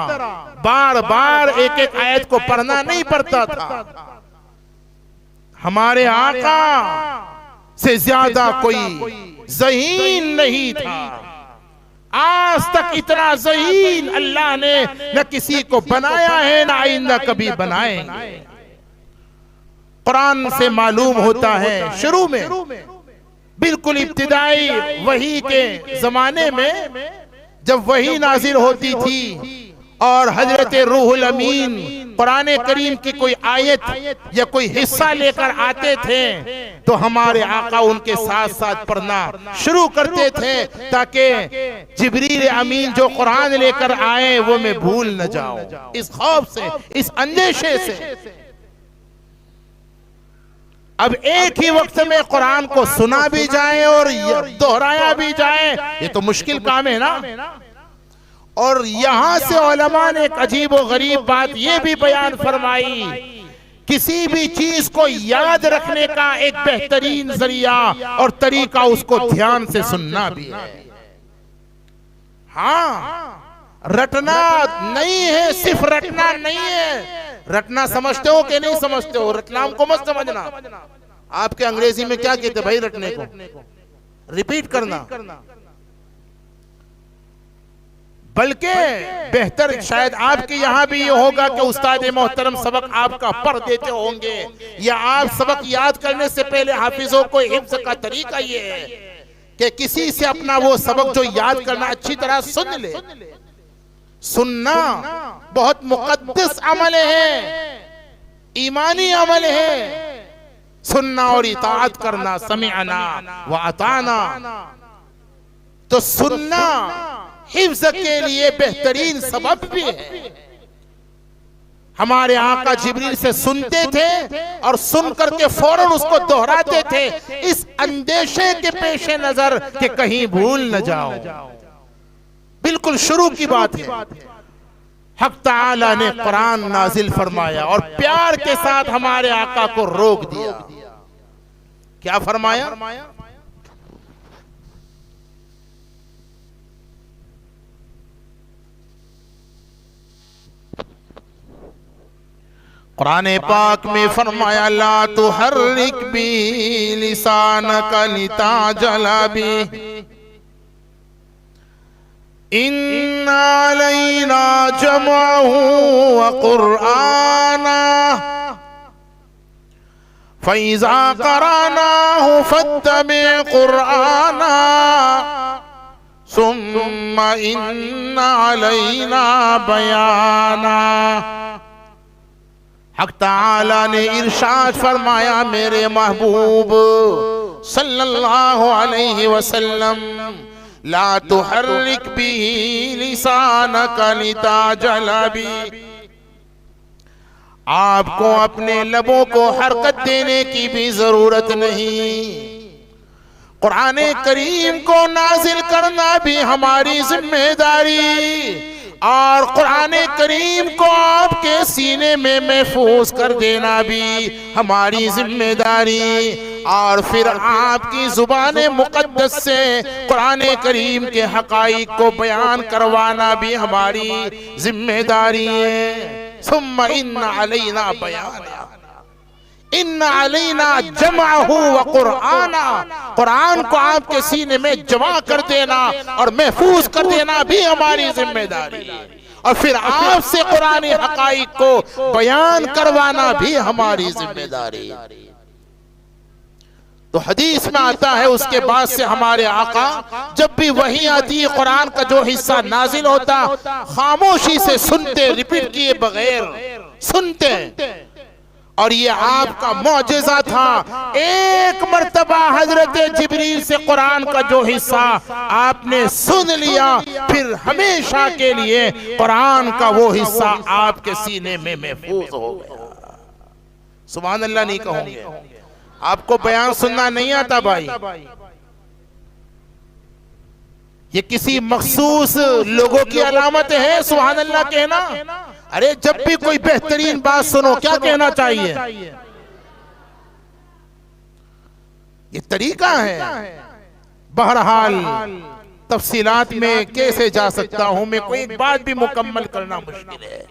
बार बार एक एक आयत को पढ़ना नहीं पड़ता था। हमारे आका से ज्यादा कोई ज़हीन नहीं था। आज तक इतना ज़हीन अल्लाह ने न किसी को बनाया है, न आइंदा कभी बनाएंगे। कुरान से मालूम होता है, शुरू में बिल्कुल इब्तिदाई वही के जमाने में जब वही नाजिल होती थी और हजरत रूहुल अमीन कुरान करीम की कोई आयत या कोई हिस्सा लेकर आते थे तो हमारे आका उनके साथ साथ पढ़ना शुरू करते थे, ताकि जिब्रील अमीन जो कुरान लेकर आए वो मैं भूल न जाऊं। इस खौफ से, इस अंदेशे से अब एक ही वक्त में कुरान को सुना भी जाए और दोहराया भी जाए, ये तो मुश्किल काम है ना। और यहां से उलमा ने एक अजीब व गरीब बात ये भी बयान फरमाई किसी भी चीज को याद रखने का एक बेहतरीन जरिया और तरीका उसको ध्यान से सुनना भी है। हाँ, रटना नहीं है, सिर्फ रटना नहीं है। रटना समझते हो कि नहीं समझते हो? रटनाम को मत समझना। आपके अंग्रेजी में क्या कहते भाई रटने को? रिपीट करना। बल्कि बेहतर शायद आपके यहां भी ये होगा कि उस्ताद मोहतरम सबक आपका पढ़ देते होंगे, या आप सबक याद करने से पहले हाफिजों को हिफ्ज़ का तरीका ये है कि किसी से अपना वो सबक जो याद करना अच्छी तरह सुन ले। सुनना बहुत मुक़द्दस अमल है, ईमानी अमल है। सुनना और इताअत करना, समिअना व अताना। तो सुनना हिफ्ज़ के लिए बेहतरीन सबब भी है। हमारे आका जिब्रील से सुनते थे और सुन करके फौरन उसको दोहराते थे, इस अंदेशे के पेश नजर कि कहीं भूल न जाओ। बिल्कुल शुरू की बात है। हक ताला ने कुरान नाजिल फरमाया और प्यार के साथ हमारे आका को रोक दिया। क्या फरमाया? कुरान पाक में फरमाया, ला तुहर्रिक बी लिसानका लिताजला बी इन्ना अलैना जमअहू व कुरआना फइज़ा क़रअनाहु फत्तबि कुरआना सुम्मा इन्ना अलैना बयाना। हक ताला ने इरशाद फरमाया, मेरे महबूब सल्लल्लाहु अलैहि वसल्लम, ला तुहर्रिक बिही लिसानका लिताजला बी, आपको अपने लबों को हरकत देने की भी जरूरत नहीं। कुरान करीम को नाजिल करना भी हमारी जिम्मेदारी और कुरान करीम को आपके सीने में महफूज कर देना भी हमारी जिम्मेदारी, और फिर आपकी जुबान मुकद्दस से कुरान करीम के हकाइक को बयान करवाना भी हमारी जिम्मेदारी है। सुम्मा इन्ना अलैना बयाना इन्ना अलैना जमअहू व कुरआना, कुरान को आपके सीने में जमा कर देना और महफूज कर देना भी हमारी जिम्मेदारी, और फिर आपसे कुरानी हकाइक को बयान करवाना भी हमारी जिम्मेदारी। तो हदीस में आता है, उसके बाद से हमारे आका जब भी वही आती है, कुरान का जो हिस्सा नाजिल होता, खामोशी से सुनते, रिपीट किए बगैर सुनते। और ये आपका मौजज़ा था। एक मर्तबा हजरत जिब्रील से कुरान का जो हिस्सा आपने सुन लिया, फिर हमेशा के लिए कुरान का वो हिस्सा आपके सीने में महफूज हो गया। सुभान अल्लाह नहीं कहोगे? आपको बयान सुनना नहीं आता भाई, ये किसी मखसूस लोगों की अलामत है सुभान अल्लाह कहना। अरे जब भी कोई बेहतरीन बात सुनो, क्या कहना चाहिए? ये तरीका है। बहरहाल तफसीलात में कैसे जा सकता हूं मैं, कोई एक बात भी मुकम्मल करना मुश्किल है।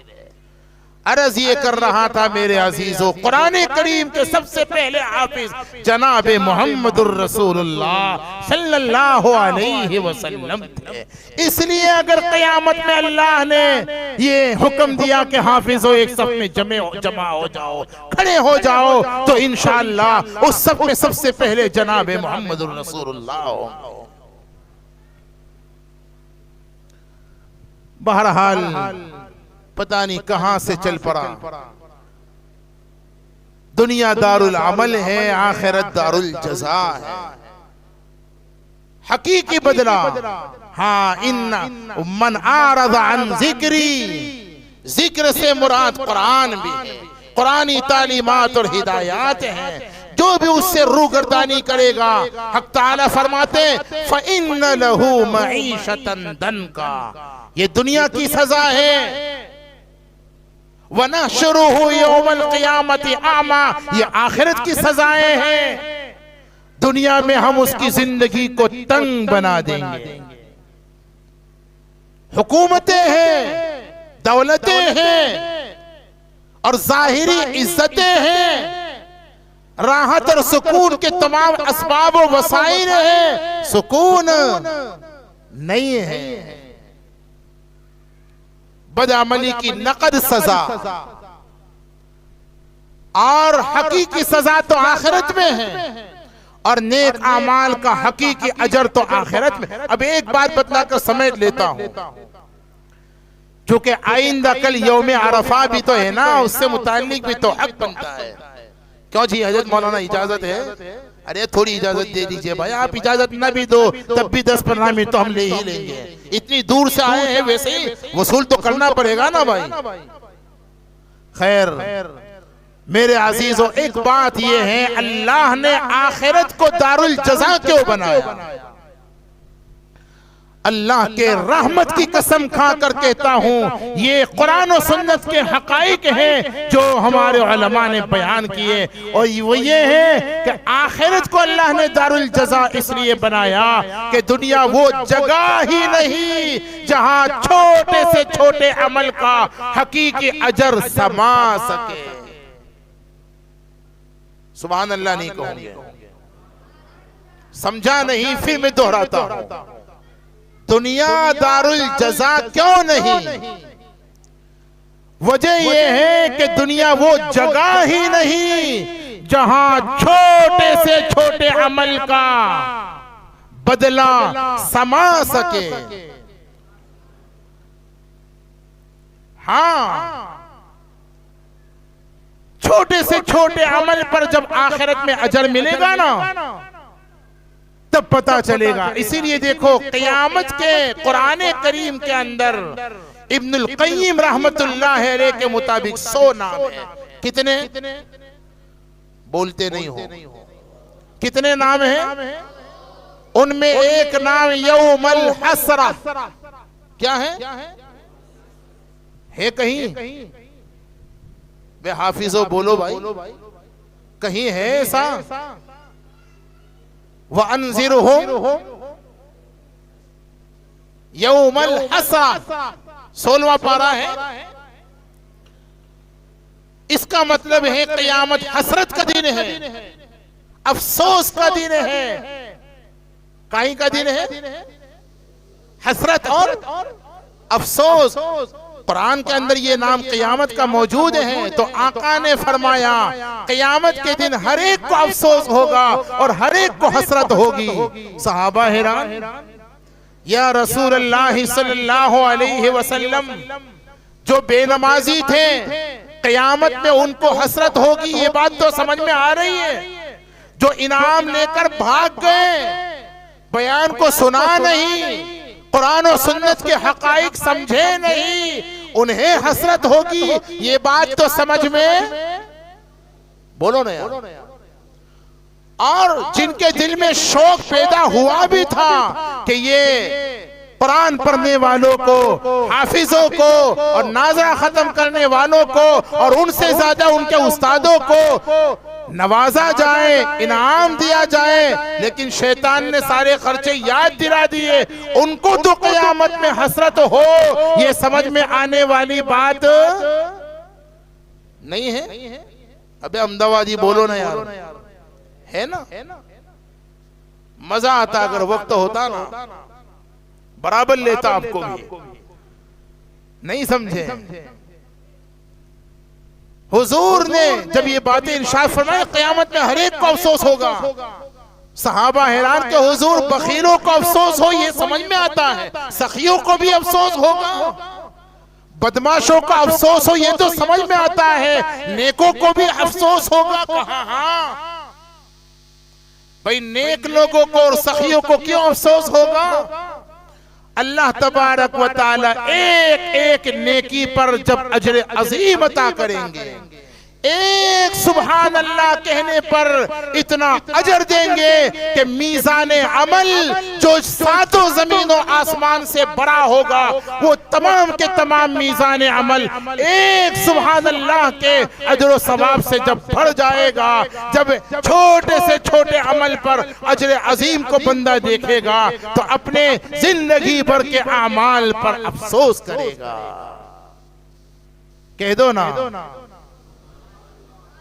अर्ज ये कर रहा था मेरे अजीजों, कुरान करीम के सबसे पहले हाफिज जनाब मोहम्मदुर रसूलुल्लाह सल्लल्लाहु अलैहि वसल्लम थे। इसलिए अगर क़यामत में अल्लाह ने ये हुक्म दिया कि हाफिजों एक सफ में जमा हो जाओ, खड़े हो जाओ, तो इंशाअल्लाह उस सफ में सबसे पहले जनाब मोहम्मदुर रसूलुल्लाह होंगे। बहरहाल पता नहीं कहां से चल पड़ा। दुनिया दारुल अमल है, आखिरत दारुल जज़ा है, हकीकी बदला। हाँ, इन्ना मन आरज़ अन ज़िक्री, जिक्र से मुराद कुरान भी है, कुरानी तालीमात और हिदायत हैं। जो भी उससे रूगर्दानी करेगा, हक ताला फरमाते फ़इन्न लहू मईशतन दनका, ये दुनिया की सजा है। वनहशुरुहु यौमल क़ियामति आमा, ये आखिरत की सजाएं हैं। दुनिया में हम उसकी जिंदगी को तंग बना देंगे। हुकूमतें हैं, दौलतें हैं और जाहिरी इज्जतें हैं, राहत और सुकून के तमाम असबाब और वसाइल हैं, सुकून नहीं है। बदअमली की नकद सजा और हकीकी सजा तो आखिरत में है, और नेक आमाल का हकीकी अजर तो आखिरत में। अब एक बात बतलाकर समेट लेता हूं, क्योंकि आइंदा कल यौम अरफा भी तो है ना, उससे मुताल्लिक भी तो हक बनता है। क्यों जी हजरत मौलाना इजाजत है? अरे थोड़ी इजाजत दे दीजिए भाई। आप इजाजत ना भी दो तब भी 10-15 मिनट तो हम ले ही लेंगे। इतनी दूर से आए हैं, वैसे ही वसूल तो करना पड़ेगा ना भाई। खैर मेरे अजीजों, एक बात यह है, अल्लाह ने आखिरत को दारुल जज़ा क्यों बनाया? अल्लाह के रहमत की कसम खाकर कहता हूं, ये कुरान और सुन्नत के हकाइक हैं जो हमारे उलमा ने बयान किए, और वो ये है कि आखिरत को अल्लाह ने दारुल जज़ा इसलिए बनाया कि दुनिया वो जगह ही नहीं जहां छोटे से छोटे अमल का हकीकी अजर समा सके। सुभान अल्लाह नहीं कहूंगे, समझा नहीं, फिर मैं दोहराता हूं। दुनिया दारुल जज़ा क्यों नहीं? वजह यह है कि दुनिया वो जगह ही नहीं जहां छोटे से छोटे अमल का बदला समा सके। हाँ, छोटे से छोटे अमल पर जब आखिरत में अजर मिलेगा ना, तब पता चलेगा। इसीलिए देखो, क़यामत के कुरान करीम के अंदर इब्नुल क़य्यिम रहमतुल्लाह अलैह के मुताबिक 100 नाम है। कितने? बोलते नहीं हो। कितने नाम हैं? उनमें एक नाम यौमुल हसरा। क्या है कहीं? वे हाफिजो बोलो भाई, कहीं है ऐसा? वअन्ज़िरहुम यौमल हसरा, 16वां पारा है। इसका मतलब है क़यामत हसरत का दिन है, अफसोस का दिन है। काई का दिन है? हसरत और अफसोस। कुरान के अंदर ये नाम क़यामत का मौजूद है। तो आका ने फरमाया, क़यामत के दिन हर एक को अफसोस होगा और हर एक को हसरत होगी। सहाबा हैरान, या रसूल अल्लाह सल्लल्लाहु अलैहि वसल्लम, जो बेनमाजी थे क़यामत में उनको हसरत होगी, ये बात तो समझ में आ रही है। जो इनाम लेकर भाग गए, बयान को सुना नहीं, कुरान और सुन्नत के हकाइक समझे नहीं, उन्हें हसरत होगी, ये बात तो समझ में बोलो ना यार। और जिनके दिल में शौक पैदा हुआ भी था कि ये कुरान पढ़ने वालों को, हाफिजों को और नाज़रा खत्म करने वालों को और उनसे ज्यादा उनके उस्तादों को नवाजा जाए, इनाम दिया जाए, लेकिन शैतान ने सारे खर्चे याद दिला दिए, उनको तो क़यामत में हसरत हो, ये समझ में आने वाली बात नहीं है। अबे अहमदाबादी बोलो ना यार, है ना? मजा आता अगर वक्त होता ना, बराबर लेता आपको भी। नहीं समझे? हुजूर ने जब ये बातें इरशाद फरमाई, क़यामत में हर एक को अफसोस होगा। सहाबा हैरान के हुजूर, बखीलों को अफसोस हो ये समझ में आता है, सखियों को भी अफसोस होगा, बदमाशों का अफसोस हो ये तो समझ में आता है, नेकों को भी अफसोस होगा। कहा हाँ भाई, नेक लोगों को और सखियों को क्यों अफसोस होगा? अल्लाह तबारक व तआला एक एक नेकी पर जब अजर अजीम अता करेंगे, एक सुबह सुभान अल्लाह कहने पर इतना अजर देंगे कि मीज़ान अमल जो सातों जमीनों आसमान से बड़ा होगा, वो तमाम के तमाम मीज़ान अमल एक सुभान अल्लाह के अजर व सवाब से जब भर जाएगा, जब छोटे से छोटे अमल पर अजर अजीम को बंदा देखेगा तो अपने जिंदगी भर के आमाल पर अफसोस करेगा। कह दो ना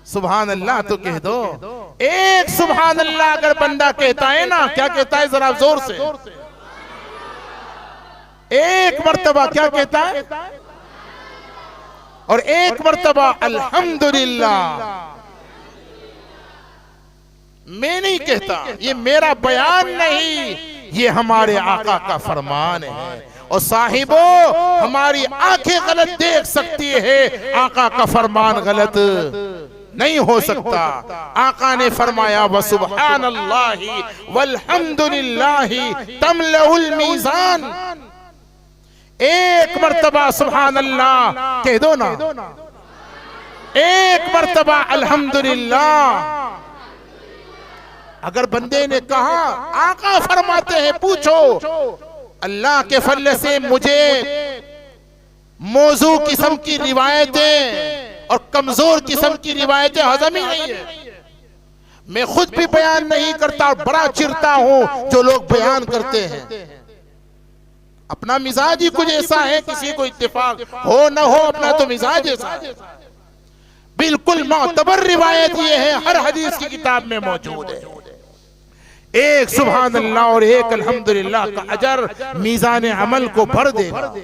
सुभान अल्लाह, तो कह दो। एक सुभान अल्लाह अगर बंदा कहता है ना, क्या कहता है जरा जोर से, एक मर्तबा क्या कहता है, और एक मर्तबा अल्हम्दुलिल्लाह। मैं नहीं कहता, ये मेरा बयान नहीं, ये हमारे आका का फरमान है। और साहिबो, हमारी आंखें गलत देख सकती है, आका का फरमान गलत नहीं हो सकता। आका ने फरमाया व सुब्हानल्लाहि वल्हम्दुलिल्लाहि तमलउल मीज़ान। एक मर्तबा सुभान अल्लाह कह दो ना, एक मर्तबा अल्हम्दुलिल्लाह। अगर बंदे ने कहा, आका फरमाते हैं, पूछो अल्लाह के फजल से मुझे मौजू किस्म की रिवायतें और कमजोर किस्म की रिवायतें हजम ही नहीं है। मैं खुद भी बयान नहीं करता और बड़ा चिढ़ता हूं जो लोग बयान करते हैं। अपना मिजाज ही कुछ ऐसा है, किसी को इत्तेफाक हो न हो, अपना तो मिजाज ऐसा है। बिल्कुल मोतबर रिवायत ये है, हर हदीस की किताब में मौजूद है। एक सुभान अल्लाह और एक अल्हम्दुलिल्लाह का अजर मीज़ान अमल को भर देगा।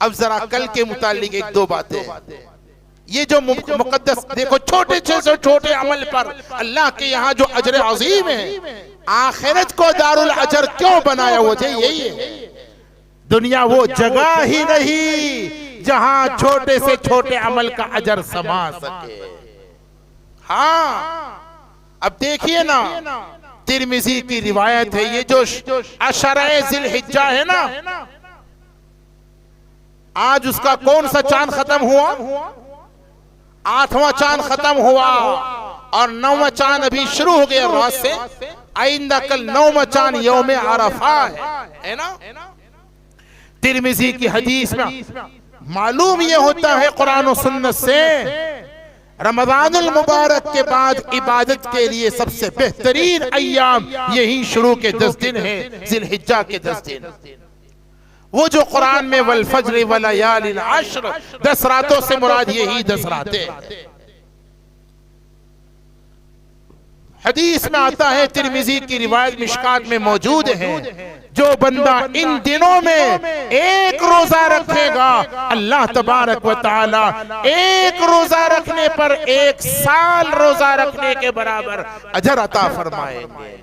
अब जरा कल के मुतालिक एक दो बातें। ये जो मुकद्दस देखो, छोटे से छोटे अमल पर अल्लाह के यहाँ जो अजर अजीम है, आखिरत को दारुल अजर क्यों बनाया, वजह यही है। दुनिया वो जगह ही नहीं जहां छोटे से छोटे अमल का अजर समा सके। हाँ, अब देखिए ना, तिरमिजी की रिवायत है, ये जो अशरे ज़िलहिज्जा है ना, आज उसका कौन सा चांद खत्म हुआ, 8वां चांद खत्म हुआ और 9वां चांद अभी शुरू हो गया रात से। आइंदा कल 9वां चांद यौम अरफा है ना। तिरमिजी की हदीस में मालूम ये होता है कुरान और सुन्नत से, रमजानुल मुबारक के बाद इबादत के लिए सबसे बेहतरीन अय्याम यही शुरू के 10 दिन है, ज़िलहिज्जा के 10 दिन। वो जो कुरान में वल फज्र व लयालिन अश्र, 10 रातों से मुराद यही 10 रातें। हदीस में आता है, तिरमिजी की रिवायत मिशकात में मौजूद है, जो बंदा इन दिनों में एक रोजा रखेगा, अल्लाह तबारक व तआला एक रोजा रखने पर 1 साल रोजा रखने के बराबर अजर अता फरमाएंगे।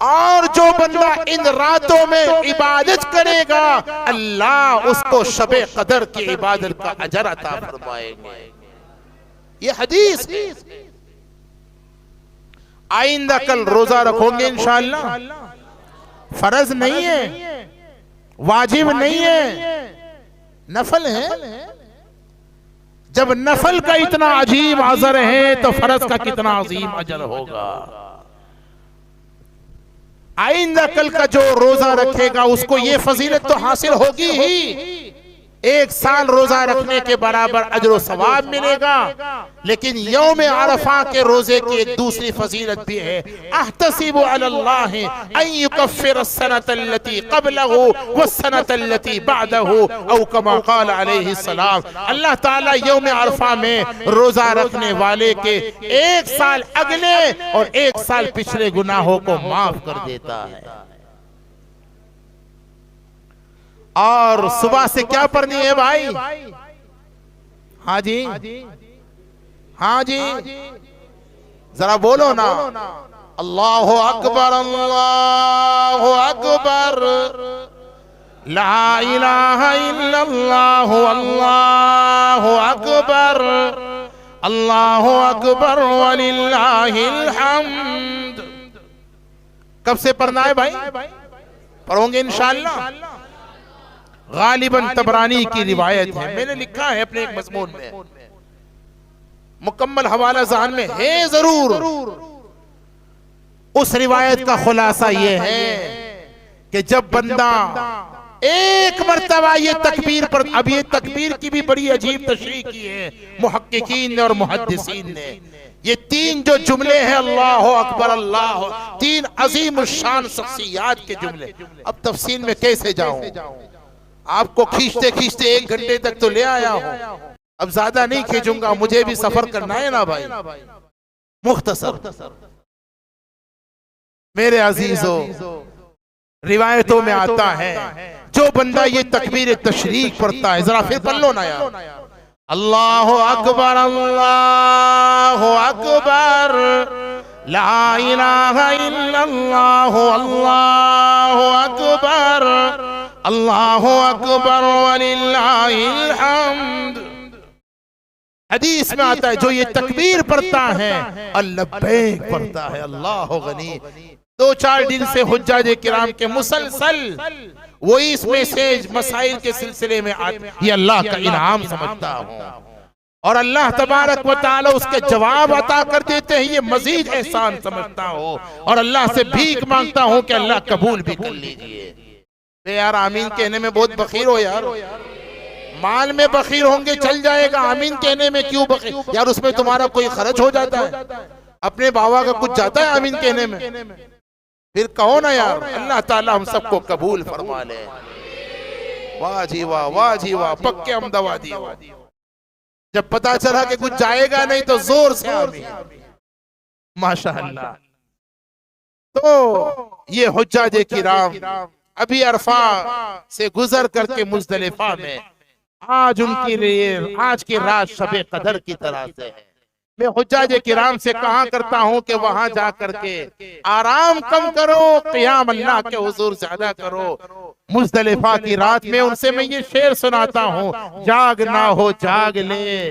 और जो बंदा इन रातों में इबादत करेगा, अल्लाह उसको शबे कदर की इबादत का अजर अता फरमाएंगे। ये हदीस है। आइंदा कल रोजा रखोगे इंशाअल्लाह। फर्ज नहीं है, वाजिब नहीं है, नफल है। जब नफल का इतना अजीम अजर है तो फर्ज का कितना अजीम अजर होगा। आइंदा कल का जो रोजा रखेगा उसको ये फजीलत तो हासिल होगी ही, 1 साल रोजा रखने के बराबर अजर व सवाब मिलेगा। लेकिन यौम अरफा के रोजे की एक दूसरी फजीलत भी है, अहतसिबु अलल्लाहि अन युकफ्फिर अस्सनत अल्लती क़ब्लहु वस्सनत अल्लती बअदहु औ कमा क़ाल अलैहि सलाम। अल्लाह ताला यौम अरफा में रोजा रखने वाले के 1 साल अगले और 1 साल पिछले गुनाहों को माफ कर देता है। और सुबह से क्या पढ़नी है भाई? हाँ जी, हाँ जी, जरा बोलो ना, अल्लाहु अकबर, अल्लाहु अकबर, ला इलाहा इल्लल्लाहु, अल्लाहु अकबर, अल्लाहु अकबर वलिल्लाहिल हम्द। कब से पढ़ना है भाई? पढ़ोगे इंशाअल्लाह। गालिबन तबरानी की रिवायत है, मैंने लिखा है अपने एक मजमून में, मुकम्मल हवाला ज़हन में है जरूर। उस रिवायत का खुलासा यह है कि जब बंदा एक मर्तबा ये तकबीर पर, अब ये तकबीर की भी बड़ी अजीब तशरीह की है मुहक्किकीन और मुहद्दिसीन ने। ये तीन जो जुमले हैं अल्लाह अकबर अल्लाह, तीन अजीम शान शख्सियात के जुमले, अब तफसील में कैसे जाऊं, आपको खींचते खींचते 1 घंटे तक तो ले आया हूं, अब ज्यादा नहीं खींचूंगा, मुझे भी सफर करना है ना भाई। मुख्तसर मेरे अजीजों, रिवायतों में आता है जो बंदा ये तकबीर तशरीक पढ़ता है, जरा फिर पढ़ लो ना यार, अल्लाह अकबर अल्लाह अकबर ला इलाहा इल्लल्लाह अल्लाह अकबर अल्लाह अकबर वलिल्लाहिल हम्द। हदीस में आता है जो ये तकबीर पढ़ता है अल्लब्बैक पढ़ता है, अल्लाह गनी। 2-4 दिन से हुज्जाज किराम के मुसलसल वो इस मैसेज मसाइल के सिलसिले में ये अल्लाह का इनाम समझता हूँ, और अल्लाह तबारक व तआला उसके जवाब अता कर देते हैं, ये मजीद एहसान समझता हूँ, और अल्लाह से भीख मांगता हूँ कि अल्लाह कबूल भी कर लीजिए। यार आमीन कहने में बहुत बखीर हो यार, माल में बखीर होंगे चल जाएगा, आमीन कहने में क्यों बखीर यार, उसमें तुम्हारा कोई खर्च हो जाता है, अपने बाबा का कुछ जाता है आमीन कहने में, फिर कहो ना यार। अल्लाह ताला हम सबको कबूल फरमा ले। वाह जी वाह, वाह जी वाह, पक्के अहमदाबादी। जब पता चला कि कुछ जाएगा नहीं तो जोर से आमीन, माशाअल्लाह। तो ये हुज्जाज किराम अभी अरफा से गुजर करके मुज़दलिफा में, आज उनके लिए आज की रात शबे कदर की तरह से है। मैं हुज्जाज किराम से कहा करता हूँ कि वहां जा करके आराम कम करो, क़ियाम अल्लाह के हुजूर ज्यादा करो। मुज़दलिफा की रात में उनसे मैं ये शेर सुनाता हूँ, जाग ना हो जाग ले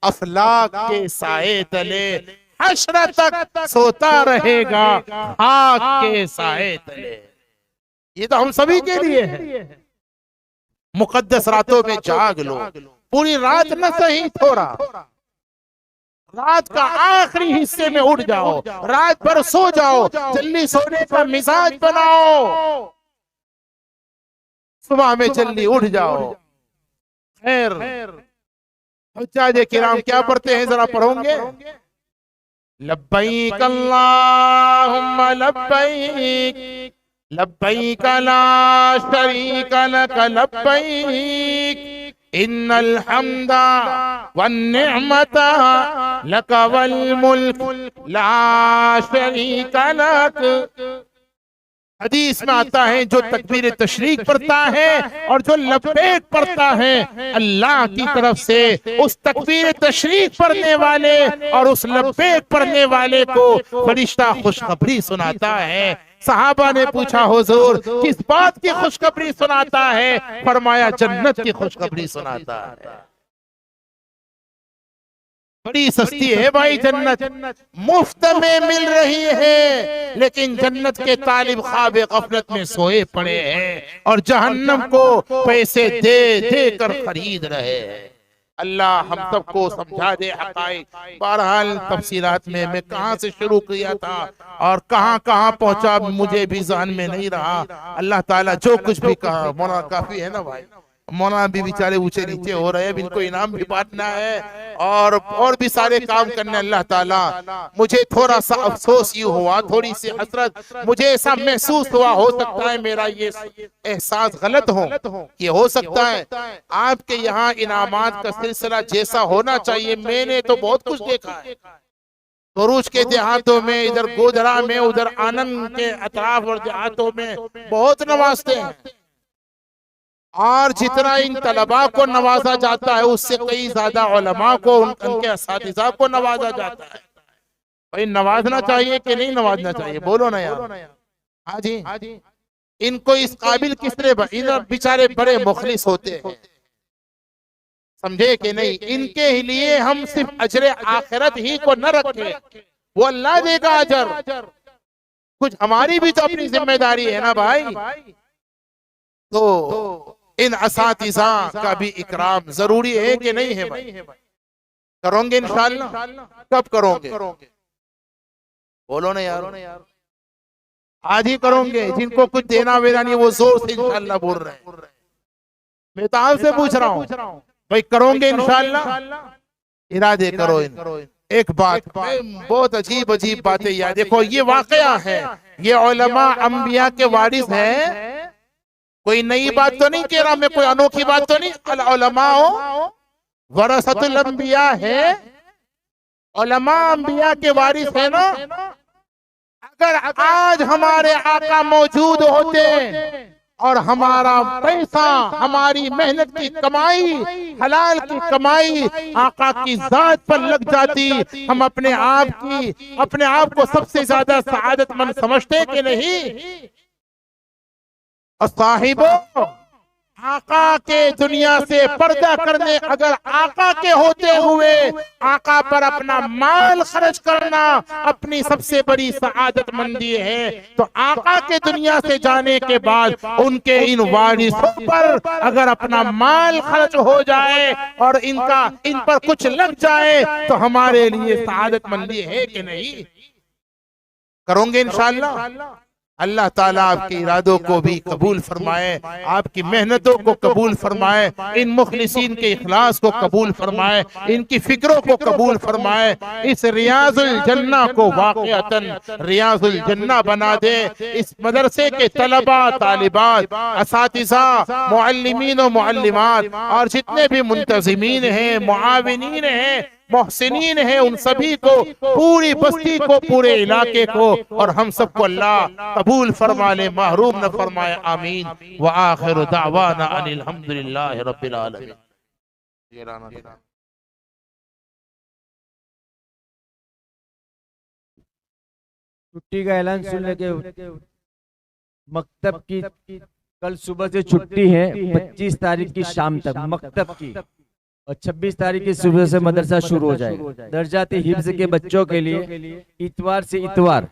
अफलाक के साए तले, हश्र तक सोता रहेगा खाक के साए तले। ये तो हम सभी के लिए है। मुकद्दस रातों में जाग लो, पूरी रात न सही थोड़ा, रात का आखिरी हिस्से में उठ जाओ, रात भर सो जाओ, जल्दी सोने का मिजाज बनाओ, सुबह में जल्दी उठ जाओ। खैर हुज्जाज किराम क्या पढ़ते हैं, जरा पढ़ोगे? लब्बैक अल्लाहुम्मा लब्बैक लब्बैक ला शरीक लक लब्बैक इन्नल हम्दा वन निअमता लक वल मुल्क ला शरीक लक। हदीस में आता है जो तकबीर तशरीक पढ़ता है और जो लब्बैक पढ़ता है, अल्लाह की तरफ से उस तकबीर तशरीक पढ़ने वाले और उस लब्बैक पढ़ने वाले को फरिश्ता खुशखबरी सुनाता है। सहाबा ने पूछा हुजूर किस बात की खुशखबरी सुनाता है? फरमाया जन्नत की खुशखबरी सुनाता है। बड़ी सस्ती है भाई जन्नत, मुफ्त में मिल रही है, लेकिन जन्नत के तालिब ख्वाब गफलत में सोए पड़े हैं और जहन्नम को पैसे दे दे कर खरीद रहे हैं। अल्लाह हम सबको समझा दे हक़ाइक़। बहरहाल तफसीलात में मैं कहाँ से शुरू किया था और कहाँ कहाँ पहुंचा मुझे भी ज़हन में नहीं रहा। अल्लाह ताला जो कुछ भी कहा, मौलाना काफी है ना भाई, मौलाना भी बेचारे ऊंचे नीचे हो रहे हैं, इनको इनाम भी बांटना है और भी सारे काम करने। अल्लाह ताला, मुझे थोड़ा सा अफसोस ये हुआ, थोड़ी सी हसरत, मुझे ऐसा महसूस हुआ, हो सकता है मेरा ये एहसास गलत हो, ये हो सकता है आपके यहाँ इनामात का सिलसिला जैसा होना चाहिए। मैंने तो बहुत कुछ देखा है भरूच के देहातों में, इधर गोधरा में, उधर आनंद के अतराफ और देहातों में बहुत नवाजते हैं, और जितना इन तलबा को नवाजा जाता है उससे कई ज्यादा उलमा को, उनके असातिज़ा को नवाजा जाता है। भाई नवाजना चाहिए कि नहीं नवाजना चाहिए? बोलो ना यार। हाँ जी, इनको इस काबिल किस तरह, इन बेचारे बड़े मुखलिस होते हैं, समझे कि नहीं? इनके लिए हम सिर्फ अजर आखिरत ही को न रखें, वो अल्लाह देगा अजर, कुछ हमारी भी तो अपनी जिम्मेदारी है ना भाई। तो इन असातिज़ा का भी इकराम जरूरी है कि नहीं है भाई? करोगे इंशाअल्लाह? कब करोगे? बोलो ना यार। आज ही करोगे? जिनको कुछ देना वेना नहीं वो जोर से इंशाअल्लाह बोल रहे हैं। मैं तो आपसे पूछ रहा हूँ भाई, करोगे इंशाअल्लाह? इरादे करो। एक बात, बहुत अजीब अजीब बातें याद, देखो ये वाकया है, ये उलमा अंबिया के वारिस है। कोई नई बात तो नहीं कह रहा मैं, कोई अनोखी बात तो नहीं। अल उलमाओ वरसतुल अंबिया है, उलमा अंबिया के वारिस है ना। अगर आज हमारे आका मौजूद होते और हमारा पैसा, हमारी मेहनत की कमाई, हलाल की कमाई आका की जात पर लग जाती, हम अपने आप को सबसे ज्यादा सआदतमंद समझते कि नहीं? और साहिबो, आका के दुनिया से पर्दा करने, अगर आका के होते हुए आका पर अपना माल खर्च करना अपनी सबसे बड़ी सआदतमंदी है, तो आका के दुनिया से जाने के बाद उनके इन वारिसों पर अगर अपना माल खर्च हो जाए और इन पर कुछ लग जाए तो हमारे लिए सआदतमंदी है कि नहीं? करोगे इंशाअल्लाह? अल्लाह ताला आपके इरादों को भी कबूल फरमाए, आपकी मेहनतों को कबूल फरमाए, इन मुखलिसीन के इखलास को कबूल फरमाए, इनकी फिक्रों को कबूल फरमाए। इस रियाजुल जन्ना को वाक़अतन रियाजुल जन्ना बना दे। इस मदरसे के तलबा, तालिबात, असातिज़ा, मुअल्लिमीन और मुअल्लिमात और जितने भी मुंतज़िमीन हैं, मुआविनीन हैं, मोहसिनीन है, उन सभी को, पूरी बस्ती को, पूरे इलाके को और हम सबको अल्लाह कबूल फरमा ले, महरूम न फरमाए। आमीन। व आखिर दावाना अनिल हम्दुलिल्लाहि रब्बिल आलमीन। छुट्टी का ऐलान सुनने के मकतब की कल सुबह से छुट्टी है, 25 तारीख की शाम तक मकतब की, और 26 तारीख की सुबह से मदरसा शुरू हो जाएगा। दर्जाती हिफ्ज के बच्चों के लिए इतवार से इतवार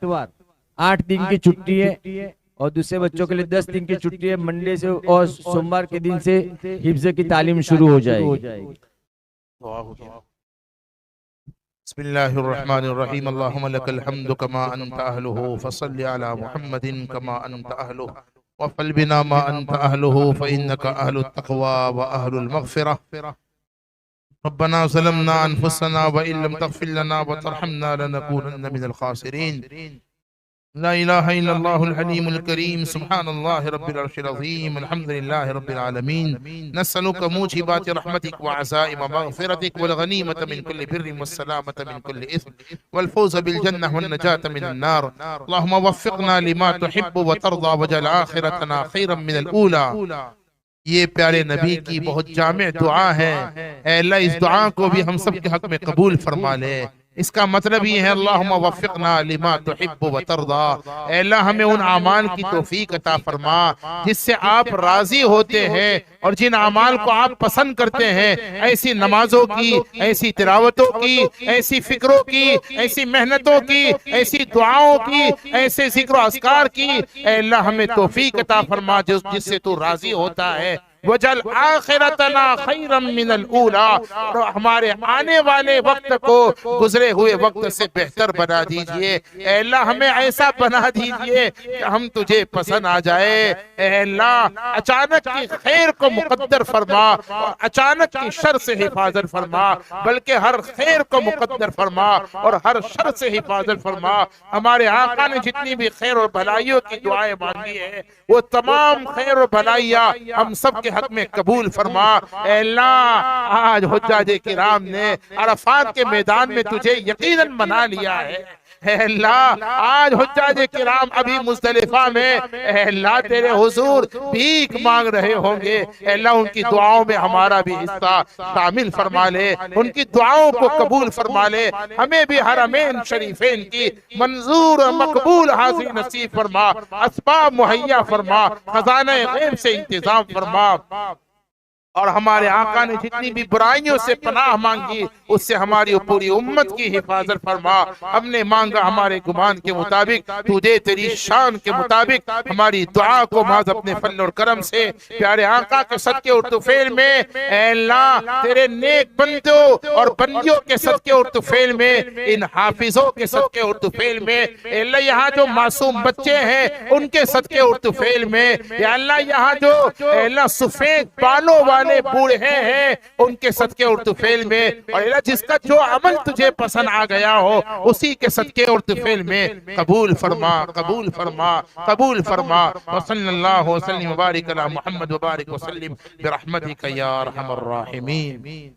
8 दिन की छुट्टी है और दूसरे बच्चों के लिए 10 दिन की छुट्टी है। मंडे से और सोमवार के दिन से हिफ्ज की तालीम शुरू हो जाएगी। बिस्मिल्लाहिर्रहमानिर्रहीम। अल्लाहुम्मा लकल हम्दु कमा अंता अहलुहु फसल्लि अला मुहम्मदिन कमा अंता अहलुहु वफ़ल बिना मा अंता अहलुहु फ़इन्नका अहलुत तक़वा व अहलुल मग़फ़िरह। रब्बना ज़लमना अनफुसना व इल्लम तग़फ़िर लना व तरहमना लनकूनन्ना मिनल ख़ासिरीन। ला इलाहा इल्लल्लाहुल हलीमुल करीम। सुब्हानल्लाहि रब्बिल अर्शिल अज़ीम। अल्हम्दुलिल्लाहि रब्बिल आलमीन। नस्अलुका मूजिबाति रहमतिक व अज़ाइम मग़फ़िरतिक वल गनीमत मिन कुल्लि बिर्रिन वस्सलामत मिन कुल्लि इस्म वल फ़ौज़ बिल जन्नह वन नजात मिनन नार। अल्लाहुम्मा वफ़्फ़िक़ना लिमा तुहिब्बु व तर्ज़ा वजअल आखिरतना खैरन मिनल ऊला। ये प्यारे नबी की बहुत जामे दुआ है। ऐ अल्लाह, इस दुआ को भी हम सब के हक में कबूल फरमा ले। इसका मतलब ये है अल्लाहुम्मा वफ़्फ़िक़ना लिमा तुहिब्बु व तर्ज़ा। ऐ अल्लाह, हमें उन आमाल की तौफीक अता फरमा जिससे आप राजी होते हैं और जिन आमाल को आप पसंद करते हैं। ऐसी नमाजों की, ऐसी तिलावतों की, ऐसी फिक्रों की, ऐसी मेहनतों की, ऐसी दुआओं की, ऐसे ज़िक्र अस्कार की। ऐ अल्लाह, हमें तौफीक अता फरमा जिससे तू राजी होता है। वजल आखिरतना खैरम मिनल ऊला, और हमारे आने वाले वक्त को गुजरे हुए वक्त से बेहतर बना दीजिए। ऐ अल्लाह, हमें ऐसा बना दीजिए कि हम तुझे पसंद आ जाए। ऐ अल्लाह, अचानक की खैर को मुकद्दर फरमा और अचानक की शर से हिफाजत फरमा, बल्कि हर खैर को मुकद्दर फरमा और हर शर से हिफाजत फरमा। हमारे आका ने जितनी भी खैर और भलाइयों की दुआएं मांगी है, वो तमाम खैर और भलाइयाँ हम सब हक में कबूल फरमा। ऐ अल्लाह, आज हुज्जाज किराम ने अरफात के मैदान में तुझे यकीनन मना लिया है। ऐ अल्लाह, आज हुज्जाज किराम अभी मुज़दलिफा में ऐ अल्लाह तेरे हुजूर भीख मांग रहे होंगे। ऐ अल्लाह, उनकी दुआओं में हमारा भी हिस्सा शामिल फरमा ले, उनकी दुआओं को कबूल फरमा ले। हमें भी हरमैन शरीफैन की मंजूर मकबूल हाज़िरी नसीब फरमा, असबाब मुहैया फरमा, खजाने गैब से इंतजाम फरमा। और हमारे आका ने जितनी भी बुराइयों से पनाह मांगी उससे हमारी पूरी उम्मत की हिफाजत फरमा। हमने मांगा हमारे गुमान के मुताबिक, तू दे तेरी शान के मुताबिक। हमारी दुआ को माज अपने फल और करम से प्यारे आका के सदके और तुफेल में, ऐ अल्लाह तेरे नेक बंदों और बंदियों के सदके और तुफेल में, इन हाफिजों के सदके और तुफेल में, ऐ अल्लाह यहाँ जो मासूम बच्चे हैं उनके सदके और तुफेल में, या अल्लाह यहाँ जो अल्लाह सफेद बालों वाले बूढ़े हैं उनके सदके और तुफेल में, और अल्लाह जिसका जो अमल तुझे पसंद आ गया हो उसी के सदके और तुफेल में कबूल फरमा, कबूल फरमा, कबूल फरमा। व सल्लल्लाहु वसल्लम व बारिक अला मुहम्मद व बारिक वसल्लिम बिरहमतिका या अरहमर राहिमीन।